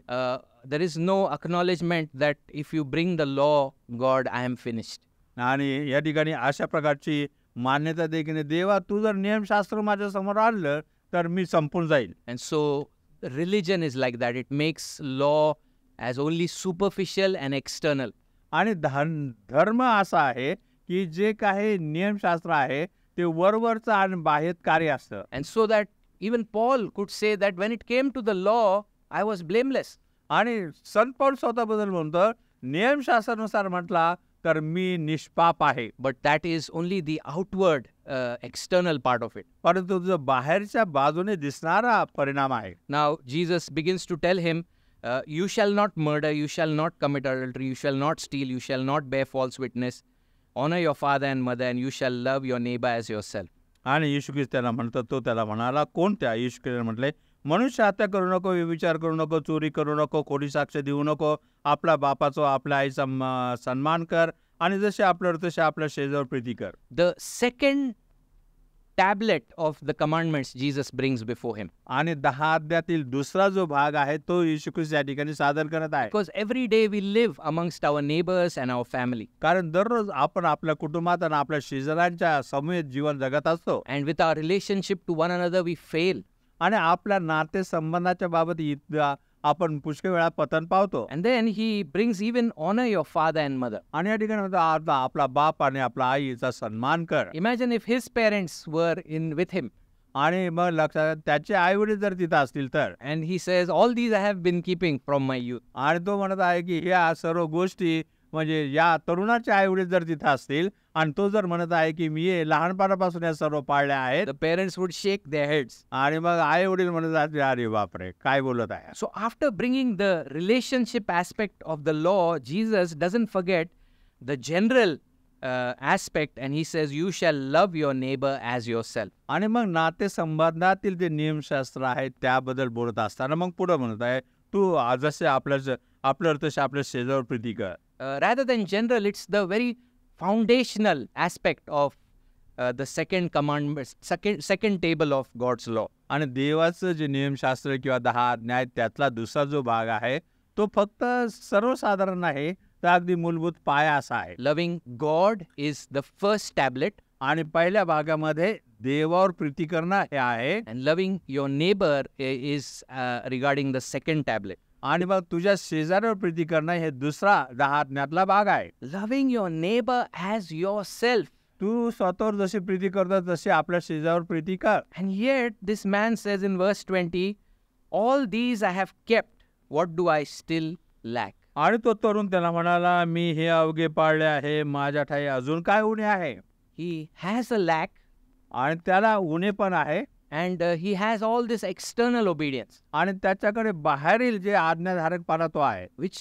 Speaker 1: There is no acknowledgement that if you bring the law, God, I am finished.
Speaker 2: आणि या ठिकाणी अशा प्रकारची मान्यता देखील, देवा तू जर नियमशास्त्र माझ्या समोर आणलं तर मी संपून जाईल.
Speaker 1: And so religion is like that. It makes law as only superficial and external.
Speaker 2: आणि धर्म असा आहे की जे काही नियमशास्त्र आहे ते वरवरचं आणि बाह्य कार्य असतं.
Speaker 1: And so that even Paul could say that when it came to the law, I was blameless.
Speaker 2: आणि संत पौल स्वतःबद्दल म्हणतो नियमशास्त्रानुसार म्हटला तर मी निष्पाप आहे.
Speaker 1: But that is only the outward, external part of it.
Speaker 2: परंतु जो बाहेरच्या बाजूने दिसणारा परिणाम आहे.
Speaker 1: Now Jesus begins to tell him, you shall not murder, you shall not commit adultery, you shall not steal, you shall not bear false witness, honor your father and mother, and you shall love your neighbor as yourself.
Speaker 2: आणि येशू ख्रिस्त त्याला म्हणतो, तो त्याला म्हणाला कोणत्या. येशू ख्रिस्त म्हटले मनुष्य हत्या करू नको, व्यभिचार करू नको, चोरी करू नको, खोटी साक्ष देऊ नको, आपला बापाचा आपल्या आईचा सन्मान कर आणि जसे आपल्यावर तसे आपल्या शेजावर प्रीती कर.
Speaker 1: The second tablet of the commandments Jesus brings before him.
Speaker 2: आणि 10 अध्यायातील दुसरा जो भाग आहे तो येशू ख्रिस्त या ठिकाणी सादर करत आहे.
Speaker 1: Because every day we live amongst our neighbors and our family.
Speaker 2: कारण दररोज आपण आपल्या कुटुंबात आणि आपल्या शेजाऱ्यांच्या समूहात जीवन जगत असतो
Speaker 1: And with our relationship to one another, we fail.
Speaker 2: आणि आपल्या नातेसंबंधाच्या बाबत आपण पुष्कळ वेळा पतन पावतो.
Speaker 1: And then he brings even honor your father and mother.
Speaker 2: आणि या ठिकाणी म्हणतो आपला बाप आणि आपला आईचा सन्मान कर.
Speaker 1: Imagine if his parents were with him.
Speaker 2: आणि मग लक्षात त्याचे आई वडील जर तिथं असतील तर.
Speaker 1: And he says, all these I have been keeping from my youth.
Speaker 2: आणि तो म्हणत आहे की ह्या सर्व गोष्टी म्हणजे या तरुणाचे आई वडील जर तिथं असतील आणि तो जर म्हणत आहे की मी लहानपणापासून या सर्व पाळल्या आहेत.
Speaker 1: The parents would shake their heads.
Speaker 2: आणि मग आई वडील म्हणत आहेत अरे बापरे काय बोलत आहे.
Speaker 1: So after bringing the relationship aspect of the law, Jesus doesn't forget the general aspect, and he says, you shall love your neighbor as yourself.
Speaker 2: आणि मग नातेसंबंधातील जे नियमशास्त्र आहे त्याबद्दल बोलत असताना मग पुढे म्हणत आहे तू जसे आपल्यावर तसे आपल्या शेजावर प्रीती कर.
Speaker 1: Rather than general, it's the very foundational aspect of the second commandment, second table of God's law.
Speaker 2: आणि देवाचं जे नियमशास्त्र किंवा 10 आज्ञा त्यातला दुसरा जो भाग आहे तो फक्त सर्वसाधारण आहे, तर अगदी मूलभूत पाया असा आहे.
Speaker 1: Loving God is the first tablet.
Speaker 2: आणि पहिल्या भागामध्ये देवावर प्रीती करणं हे आहे.
Speaker 1: And loving your neighbor is regarding the second tablet.
Speaker 2: आणि मग तुझ्या शेजाऱ्यावर प्रीती करणं हे दुसरा 10 आज्ञातला भाग आहे.
Speaker 1: Loving your neighbor as yourself.
Speaker 2: तू स्वतःवर जशी प्रीती करतो तशी आपल्या शेजाऱ्यावर प्रीती कर.
Speaker 1: And yet this man says in verse 20, all these I have kept, what do I still lack?
Speaker 2: आणि तो तरुण त्याला म्हणाला मी हे अवघे पाळले आहे, माझ्या ठाई अजून काय उणे आहे.
Speaker 1: He has a lack.
Speaker 2: आणि त्याला उणे पण आहे.
Speaker 1: And he has all this external obedience.
Speaker 2: आणि त्याच्याकडे बाहेरील जे आज्ञाधारकपणा तो आहे.
Speaker 1: Which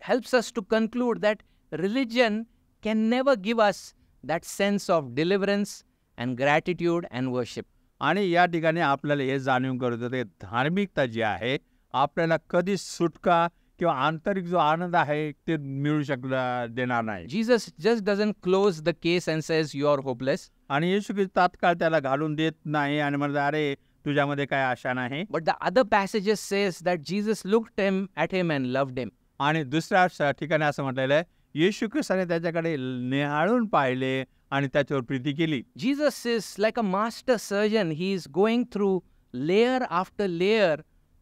Speaker 1: helps us to conclude that religion can never give us that sense of deliverance and gratitude and worship.
Speaker 2: आणि या ठिकाणी आपल्याला हे जाणून करतो ते धार्मिकता जी आहे आपल्याला कधी सुटका किंवा आंतरिक जो आनंद आहे ते मिळू देणार नाही.
Speaker 1: Jesus just doesn't close the case and says you are hopeless.
Speaker 2: आणि येशू ख्रिस्त तात्काळ त्याला घालून देत नाही आणि म्हणतो अरे तुझ्यामध्ये काय आशा नाही.
Speaker 1: But the other passages says that Jesus looked at him and loved him.
Speaker 2: आणि दुसऱ्या ठिकाणी असं म्हटलेलं आहे येशू ख्रिस्ताने त्याच्याकडे निहाळून पाहिले आणि त्याच्यावर प्रीती केली.
Speaker 1: Jesus is like a master surgeon. He is going through layer after layer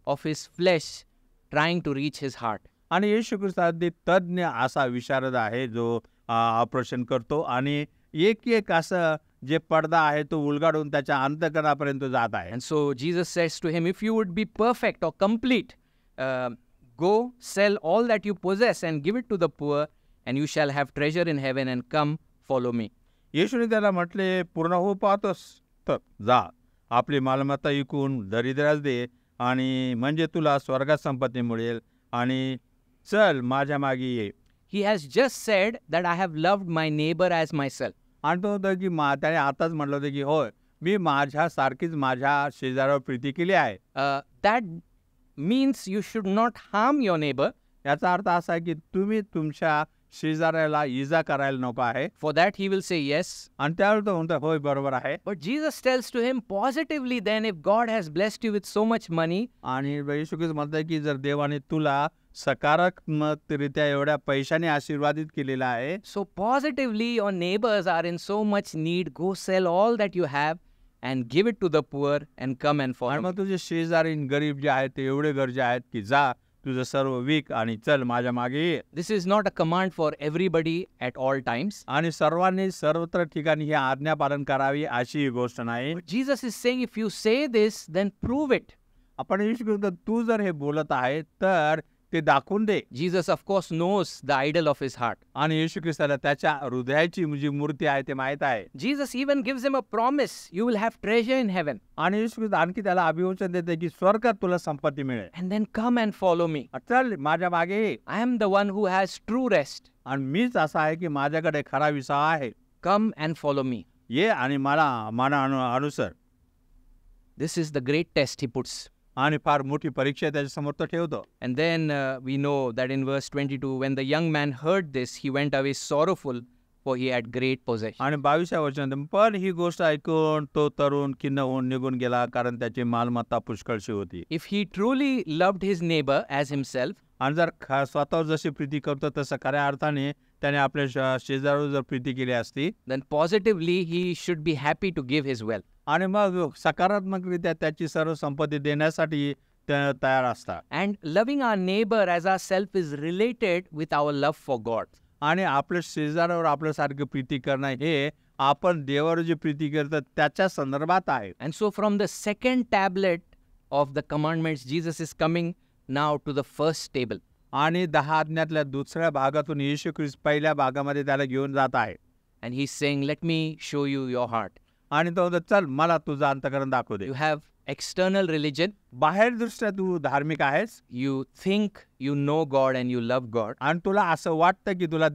Speaker 1: of his flesh trying to reach his heart.
Speaker 2: आणि येशू ख्रिस्त अगदी तज्ञ असा विशारद आहे जो ऑपरेशन करतो आणि एक असं जे पडदा आहे तो उलगाडून त्याच्या अंतःकरणापर्यंत जात आहे.
Speaker 1: And so Jesus says to him, if you would be perfect or complete, go sell all that you possess and give it to the poor, and you shall have treasure in heaven, and come follow me.
Speaker 2: येशूने त्याला म्हटले पूर्ण हो पाहतोस तर जा आपली मालमत्ता विकून दरिद्रास दे आणि म्हणजे तुला स्वर्गात संपत्ती मिळेल आणि चल माझ्या मागे ये.
Speaker 1: He has just said that I have loved my neighbor as myself.
Speaker 2: आणि तो होतं की त्याने आताच म्हटलं होतं की होय मी माझ्यासारखीच माझ्या शेजाऱ्यावर प्रीती केली आहे.
Speaker 1: That means you should not harm your neighbor.
Speaker 2: याचा अर्थ असा आहे की तुम्ही तुमच्या शेजाऱ्याला इजा करायला नको आहे.
Speaker 1: For that he will say yes.
Speaker 2: आणि त्यावेळी तो म्हणतो होय बरोबर आहे.
Speaker 1: But Jesus tells to him positively then, if God has blessed you with so much money.
Speaker 2: आणि येशू ख्रिस्त म्हणतात की जर देवाने तुला सकारात्मकरित्या एवढ्या पैशाने आशीर्वादित केलेला आहे.
Speaker 1: So positively your neighbors are in so much need. Go sell all that you have and give it to the poor and come and follow.
Speaker 2: आणि मग तुझे शेजारी गरीब जे आहेत ते एवढे गरजे आहेत की जा तुझं सर्व विक आणि चल माझ्या मागे ये.
Speaker 1: This is not a command for everybody at all times.
Speaker 2: आणि सर्वांनी सर्वत्र ठिकाणी ही आज्ञा पालन करावी अशी ही गोष्ट नाही.
Speaker 1: But Jesus is saying if you say this, then prove it.
Speaker 2: आपण येशू ख्रिस्त तू जर हे बोलत आहे तर ते दाखवून दे.
Speaker 1: Jesus of course knows the idol of his heart.
Speaker 2: आणि येशू ख्रिस्ताला त्याच्या हृदयाची जी मूर्ती आहे ते माहित आहे.
Speaker 1: Jesus even gives him a promise, you will have treasure in heaven.
Speaker 2: आणि येशू ख्रिस्त आणखी त्याला अभिवचन देते की स्वर्गात तुला संपत्ती मिळेल.
Speaker 1: And then come and follow me.
Speaker 2: चल माझ्या मागे ये.
Speaker 1: I am the one who has true rest.
Speaker 2: आणि मीच असा आहे की माझ्याकडे खरा विसावा आहे.
Speaker 1: Come and follow me.
Speaker 2: ये आणि मला अनुसर.
Speaker 1: This is the great test he puts.
Speaker 2: आणि फार मोठी परीक्षा त्याच्यासमोर तो ठेवतो.
Speaker 1: And then we know that in verse 22, when the young man heard this, he went away sorrowful, for he had great possession.
Speaker 2: आणि 22व्या वचनात, पण ही गोष्ट ऐकून तो तरुण खिन्न होऊन निघून गेला, कारण त्याची मालमत्ता पुष्कळशी होती.
Speaker 1: If he truly loved his neighbor as himself,
Speaker 2: आणि जर स्वतःवर जशी प्रीती करतो तसं खऱ्या अर्थाने त्याने आपल्या शेजाऱ्यावर जर प्रीती केली असती,
Speaker 1: then positively he should be happy to give his wealth.
Speaker 2: आणि मग सकारात्मकरित्या त्याची सर्व संपत्ती देण्यासाठी ते तयार असतात.
Speaker 1: And loving our neighbor as ourself is related with our love for God.
Speaker 2: आणि आपल्या शेजाऱ्यावर आपल्यासारखं प्रीती करणं हे आपण देवावर जी प्रीती करतो त्याच्या संदर्भात आहे.
Speaker 1: And so from the second tablet of the commandments, Jesus is coming now to the first table.
Speaker 2: आणि 10 आज्ञातल्या दुसऱ्या भागातून येशू ख्रिस्त पहिल्या भागामध्ये त्याला घेऊन जात आहे.
Speaker 1: And he's saying, let me show you your heart.
Speaker 2: आणि तो म्हणतो, चल मला तुझं अंतःकरण दाखवू दे.
Speaker 1: You have external religion.
Speaker 2: बाहेर दृष्ट्या तू धार्मिक आहेस
Speaker 1: You think you know God and you love God.
Speaker 2: आणि तुला असं वाटतं की तुला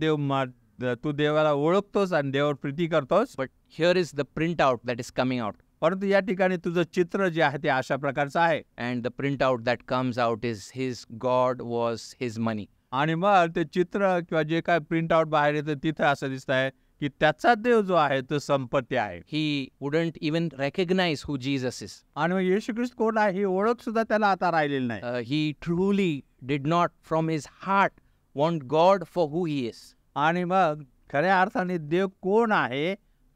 Speaker 2: तू देवाला ओळखतोस आणि देवावर प्रीती करतोस.
Speaker 1: But here is the printout that is coming out.
Speaker 2: परंतु या ठिकाणी तुझं चित्र जे आहे ते अशा प्रकारचं आहे.
Speaker 1: And the printout that comes out is his God was his money.
Speaker 2: आणि मग ते चित्र किंवा जे काय प्रिंट आउट बाहेर येतं तिथं असं दिसत आहे की त्याचा देव जो आहे तो संपत्ती आहे.
Speaker 1: He wouldn't even recognize who Jesus is.
Speaker 2: आणि मग येशू ख्रिस्त कोण आहे ही ओळख सुद्धा त्याला आता राहिलेली नाही.
Speaker 1: He truly did not from his heart want God for who he is.
Speaker 2: आणि मग खऱ्या अर्थाने देव कोण आहे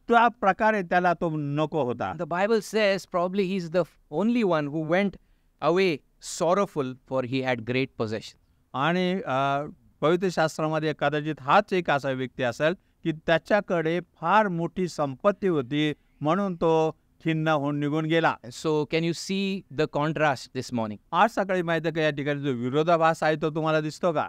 Speaker 2: त्या प्रकारे त्याला तो नको होता.
Speaker 1: The Bible says probably he's the only one who went away sorrowful, for he had great possession.
Speaker 2: आणि पवित्र शास्त्रामध्ये कदाचित हाच एक असा व्यक्ती असेल की त्याच्याकडे फार मोठी संपत्ती होती म्हणून तो खिन्न होऊन निघून गेला.
Speaker 1: So can you see the contrast this morning?
Speaker 2: आज सकाळी माहिती आहे का या ठिकाणी जो विरोधाभास आहे तो तुम्हाला दिसतो का?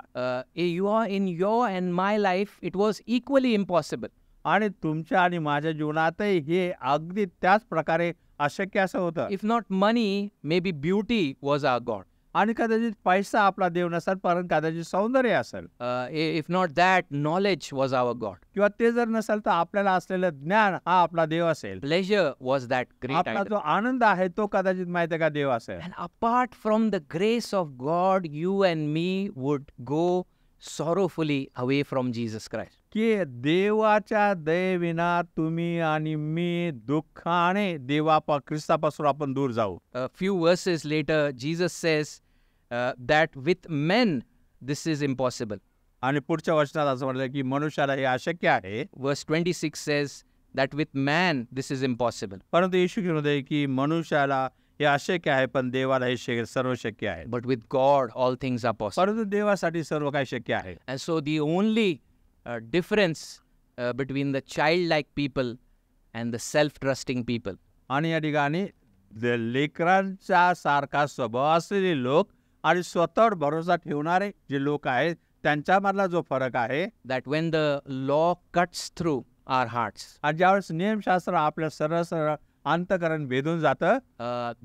Speaker 1: You are in your and my life, it was equally impossible.
Speaker 2: आणि तुमच्या आणि माझ्या जीवनातही हे अगदी त्याच प्रकारे अशक्य असं होतं.
Speaker 1: If not money, maybe beauty was our God.
Speaker 2: आणि कदाचित पैसा आपला देव नसेल परंतु कदाचित सौंदर्य असेल.
Speaker 1: If not that, knowledge was our God.
Speaker 2: किंवा ते जर नसेल तर आपल्याला असलेलं ज्ञान हा आपला देव असेल.
Speaker 1: Pleasure was that great
Speaker 2: आपला
Speaker 1: idol.
Speaker 2: जो आनंद आहे तो कदाचित माहिती आहे का देव असेल.
Speaker 1: And apart from the grace of God, you and me would go sorrowfully away from Jesus Christ.
Speaker 2: की देवाच्या दयेविना तुम्ही आणि मी दुःखाने ख्रिस्तापासून आपण दूर जाऊ.
Speaker 1: A few verses later, Jesus says that with men this is impossible.
Speaker 2: आणि पुढच्या वचनात असं म्हटलं की मनुष्याला हे अशक्य आहे.
Speaker 1: Verse 26 says that with man this is impossible.
Speaker 2: परंतु येशू म्हणते की मनुष्याला हे अशक्य आहे पण देवाला हे सर्व शक्य आहे.
Speaker 1: But with God all things are possible.
Speaker 2: परंतु देवासाठी सर्व काही शक्य आहे.
Speaker 1: And so the only difference between the childlike people and the self-trusting people
Speaker 2: आणि या ठिकाणी लेकरांच्या सारखा स्वभाव असलेले लोक आणि स्वतःवर भरोसा ठेवणारे जे लोक आहेत त्यांच्यामधला जो फरक आहे,
Speaker 1: that when the law cuts through our hearts,
Speaker 2: आणि ज्यावेळेस नियमशास्त्र आपल्या सरळ सरळ अंतःकरण भेदून जातं,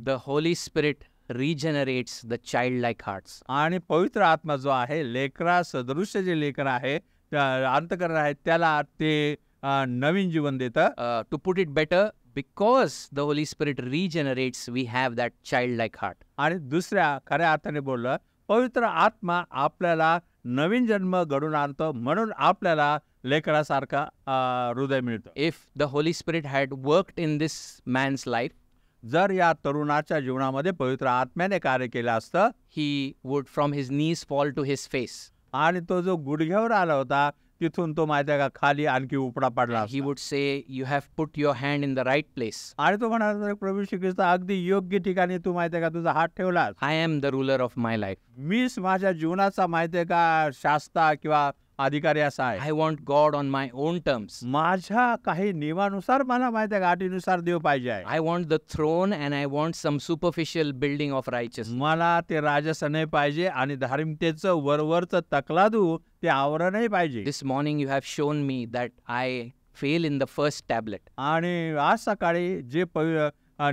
Speaker 1: the Holy Spirit regenerates the childlike hearts.
Speaker 2: आणि पवित्र आत्मा जो आहे लेकरा सदृश्य जे लेकर आहे अंतःकरण आहे त्याला ते नवीन जीवन देतं.
Speaker 1: To put it better, because the Holy Spirit regenerates, we have that childlike heart.
Speaker 2: आणि दुसऱ्या खऱ्या अर्थाने बोललं, पवित्र आत्मा आपल्याला नवीन जन्म घडून आणतो म्हणून आपल्याला लेकरासारखा हृदय मिळतं.
Speaker 1: If the Holy Spirit had worked in this man's life,
Speaker 2: जर या तरुणाच्या जीवनामध्ये पवित्र आत्म्याने कार्य केलं असतं,
Speaker 1: he would from his knees fall to his face.
Speaker 2: आणि तो जो गुडघ्यावर आला होता तिथून तो माहिती आहे का खाली आणखी उपडा पडला
Speaker 1: He would say, you have put your hand in the right place.
Speaker 2: आणि तो म्हणाला, प्रभू श्री ख्रिस्त अगदी योग्य ठिकाणी तू माहिती आहे का तुझा हात ठेवला.
Speaker 1: I am the ruler of my life.
Speaker 2: मीच माझ्या जीवनाचा माहिती आहे का शास्ता किंवा अधिकारी असा आहे.
Speaker 1: I want God on my own terms.
Speaker 2: माझ्या काही नियमानुसार मला माहिती आहे का अटीनुसार देव पाहिजे आहे.
Speaker 1: I want the throne and I want some superficial building of righteousness.
Speaker 2: मला ते राजसं नाही पाहिजे आणि धार्मिकतेचं वरवरचं तकलादू ते आवरणही पाहिजे.
Speaker 1: This morning you have shown me that I fail in the first tablet.
Speaker 2: आणि आज सकाळी जे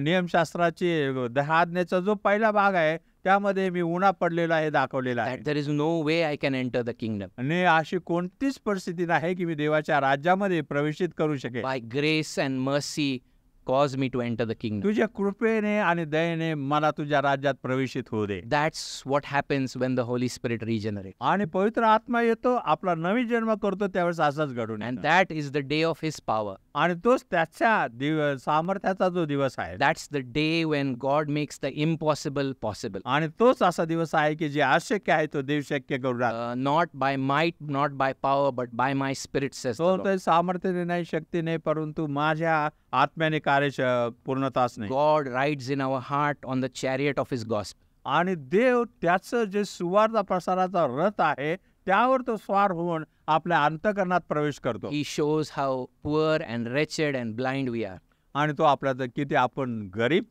Speaker 2: नियमशास्त्राचे 10 आज्ञेचा जो पहिला भाग आहे त्यामध्ये मी उन्हा पडलेला आहे दाखवलेला आहे.
Speaker 1: That there is no way I can enter the kingdom.
Speaker 2: आणि अशी कोणतीच परिस्थिती नाही की मी देवाच्या राज्यामध्ये प्रवेशित करू शकेल.
Speaker 1: By grace and mercy, cause me to enter the kingdom.
Speaker 2: तुझ्या कृपेने आणि दयेने मला तुझ्या राज्यात प्रवेशित होऊ दे.
Speaker 1: That's what happens when the Holy Spirit regenerates.
Speaker 2: आणि पवित्र आत्मा येतो, आपला नवीन जन्म करतो, त्यावेळेस असंच घडून
Speaker 1: And
Speaker 2: येतं.
Speaker 1: that is the day of His power.
Speaker 2: आणि तोच त्याच्या सामर्थ्याचा जो दिवस आहे.
Speaker 1: That's the day when God makes the impossible possible.
Speaker 2: आणि तोच असा दिवस आहे की जे अशक्य आहे तो देव शक्य करू लागतो.
Speaker 1: Not by might, not by power, but by my Spirit, says the
Speaker 2: तो
Speaker 1: Lord.
Speaker 2: ते सामर्थ्याने नाही, शक्ती नाही, परंतु माझ्या आत्म्याने कार्य पूर्णताच नाही.
Speaker 1: God rides in our heart on the chariot of His gospel.
Speaker 2: आणि देव त्याचं जे सुवार्ता प्रसाराचा रथ आहे त्यावर तो स्वार होऊन आपल्या अंतःकरणात प्रवेश करतो.
Speaker 1: He shows how poor and wretched and blind we are.
Speaker 2: आणि तो आपल्याला किती आपण गरीब,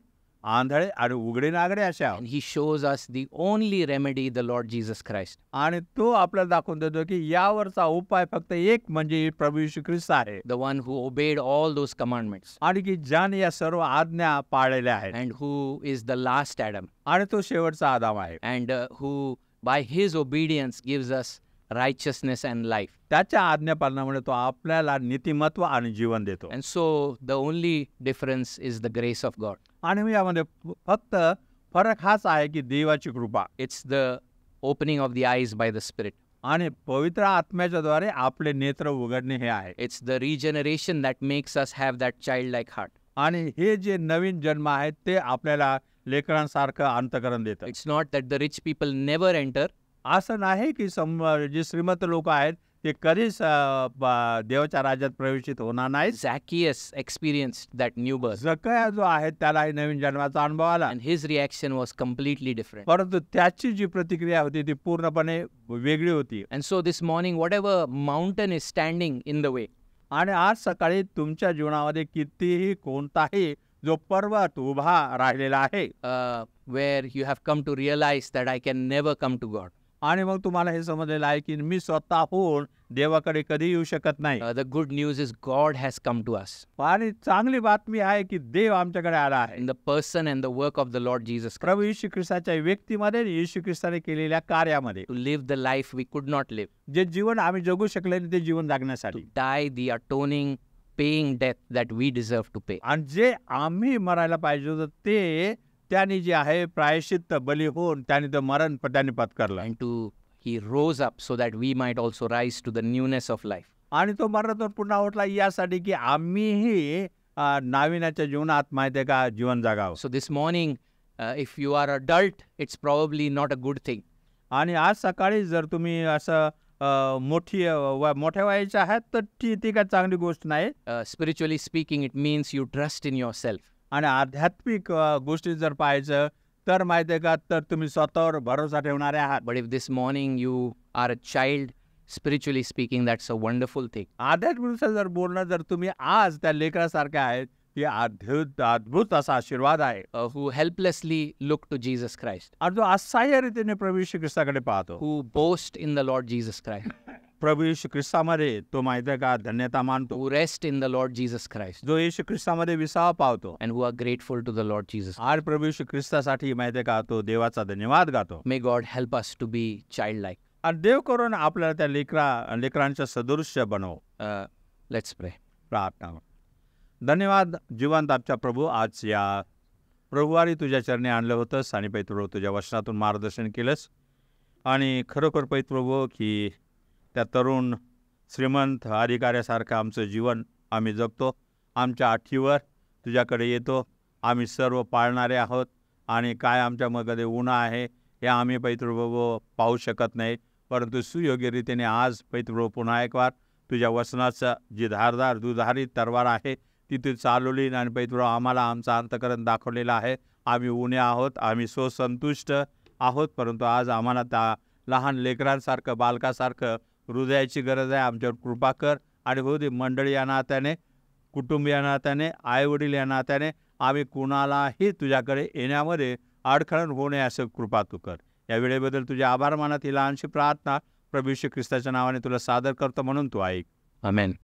Speaker 2: आंधळे आणि उघडे नागडे असे आहोत.
Speaker 1: And He shows us the only remedy, the Lord Jesus Christ.
Speaker 2: आणि तो आपल्याला दाखवून देतो की यावरचा उपाय फक्त एक म्हणजे प्रभू येशू ख्रिस्त आहे.
Speaker 1: The one who obeyed all those commandments.
Speaker 2: आणि की ज्याने या सर्व आज्ञा पाळलेल्या आहेत.
Speaker 1: And who is the last Adam.
Speaker 2: आणि तो शेवटचा आदाम आहे.
Speaker 1: And who by His obedience gives us righteousness and life.
Speaker 2: त्याच्या आज्ञा पालनामुळे तो आपल्याला नीतिमत्व आणि जीवन देतो.
Speaker 1: And so the only difference is the grace of God.
Speaker 2: आणि यामध्ये फक्त फरक हाच आहे की देवाची कृपा.
Speaker 1: It's the opening of the eyes by the Spirit.
Speaker 2: आणि पवित्र आत्म्याच्या द्वारे आपले नेत्र उघडणे हे आहे.
Speaker 1: It's the regeneration that makes us have that childlike heart.
Speaker 2: आणि हे जे नवीन जन्म आहे ते आपल्याला लेकरांसारखं अंतःकरण देतं.
Speaker 1: It's not that the rich people never enter.
Speaker 2: असं नाही की जे श्रीमंत लोक आहेत ते कधीच देवाच्या राज्यात प्रवेशित होणार नाहीत.
Speaker 1: Zacchaeus experienced that new birth.
Speaker 2: जकया जो आहे त्यालाही नवीन जन्माचा अनुभव आला.
Speaker 1: And his reaction was completely different.
Speaker 2: परंतु त्याची जी प्रतिक्रिया होती ती पूर्णपणे वेगळी होती.
Speaker 1: And so this morning, whatever mountain is standing in the way,
Speaker 2: आणि आज सकाळी तुमच्या जीवनामध्ये कितीही कोणताही जो पर्वत उभा राहिलेला आहे,
Speaker 1: where you have come to realize that I can never come to God.
Speaker 2: आणि मग तुम्हाला हे समजलेलं आहे की मी स्वतःहून देवाकडे कधी येऊ शकत नाही.
Speaker 1: The good news is God has come to us
Speaker 2: आणि चांगली बातमी आहे की देव आमच्याकडे आला आहे.
Speaker 1: in the person and the work of the Lord Jesus Christ,
Speaker 2: प्रभू येशू ख्रिस्ताच्या व्यक्तीमध्ये, येशू ख्रिस्ताने केलेल्या कार्यामध्ये,
Speaker 1: to live the life we could not live,
Speaker 2: जे जीवन आम्ही जगू शकले नाही ते जीवन जगण्यासाठी,
Speaker 1: die the atoning, paying death that we deserve to pay.
Speaker 2: आणि जे आम्ही मरायला पाहिजे होतं ते त्यांनी जे आहे प्रायश्चित्त बली होऊन त्यांनी ते मरण त्यांनी पत्करलं.
Speaker 1: And He rose up so that we might also rise to the newness of life.
Speaker 2: आणि तो मरणातून पुन्हा उठला यासाठी की आम्हीही नाविन्याच्या जीवनात माहिती आहे का जीवन जगावं.
Speaker 1: So this morning, if you are adult, it's probably not a good thing.
Speaker 2: आणि आज सकाळी जर तुम्ही असं मोठ्या वयाचे आहात तर ती काय चांगली गोष्ट नाही.
Speaker 1: Spiritually speaking, it means you trust in yourself.
Speaker 2: आणि आध्यात्मिक गोष्टी जर पाहायचं तर माहिती आहे का तर तुम्ही स्वतःवर भरोसा ठेवणारे आहात.
Speaker 1: But if this morning you are a child, spiritually speaking, that's a wonderful thing.
Speaker 2: आध्यात्मिक जर बोलणं जर तुम्ही आज त्या लेकरासारखे आहेत ती अद्भुत असा आशीर्वाद आहे.
Speaker 1: Who helplessly look to Jesus Christ.
Speaker 2: आणि जो असहाय्य रीतीने प्रभू येशू ख्रिस्ताकडे पाहतो.
Speaker 1: Who boast in the Lord Jesus Christ.
Speaker 2: प्रभू येशू ख्रिस्तामध्ये तो माहिती आहे का धन्यता मानतो.
Speaker 1: Who rest in the Lord Jesus Christ.
Speaker 2: जो येशू ख्रिस्तामध्ये विसावा पावतो.
Speaker 1: And who are grateful to the Lord Jesus.
Speaker 2: आज प्रभू येशू ख्रिस्तासाठी माहिती आहे का तो देवाचा धन्यवाद गातो.
Speaker 1: May God help us to be childlike.
Speaker 2: आणि देव करून आपल्याला त्या लेकरांच्या सदृश्य बनव.
Speaker 1: Let's pray.
Speaker 2: प्रार्थना. धन्यवाद जिवंत आमच्या प्रभू, आज या प्रभुवारी तुझ्या चरणी आणलं होतंस आणि पैतृ तुझ्या वचनातून मार्गदर्शन केलंस. आणि खरोखर पैतृ की त्या तरुण श्रीमंत अधिकाऱ्यासारखं आमचं जीवन आम्ही जगतो. आमच्या आठीवर तुझ्याकडे येतो. आम्ही सर्व पाळणारे आहोत आणि काय आमच्यामध्ये उणं आहे हे आम्ही पैतृ पाहू शकत नाही. परंतु सुयोग्य रीतीने आज पैतृ पुन्हा एक वार तुझ्या वचनाचं जी धारदार दुधारी तरवार आहे ती तू चालवली आणि पैतृ आम्हाला आमचं अंतःकरण दाखवलेलं आहे. आम्ही उणे आहोत, आम्ही स्वसंतुष्ट आहोत, परंतु आज आम्हाला त्या लहान लेकरांसारखं बालकासारखं हृदयाची गरज आहे. आमच्यावर कृपा कर. आणि हो दे मंडळी या नात्याने, कुटुंब या नात्याने, आईवडील या नात्याने आम्ही कुणालाही तुझ्याकडे येण्यामध्ये अडखळण होऊ नये असं कृपा तू कर. या वेळेबद्दल तुझे आभार मानत ही लहानशी प्रार्थना प्रभू येशू ख्रिस्ताच्या नावाने तुला सादर करतो म्हणून तू ऐक.
Speaker 1: Amen.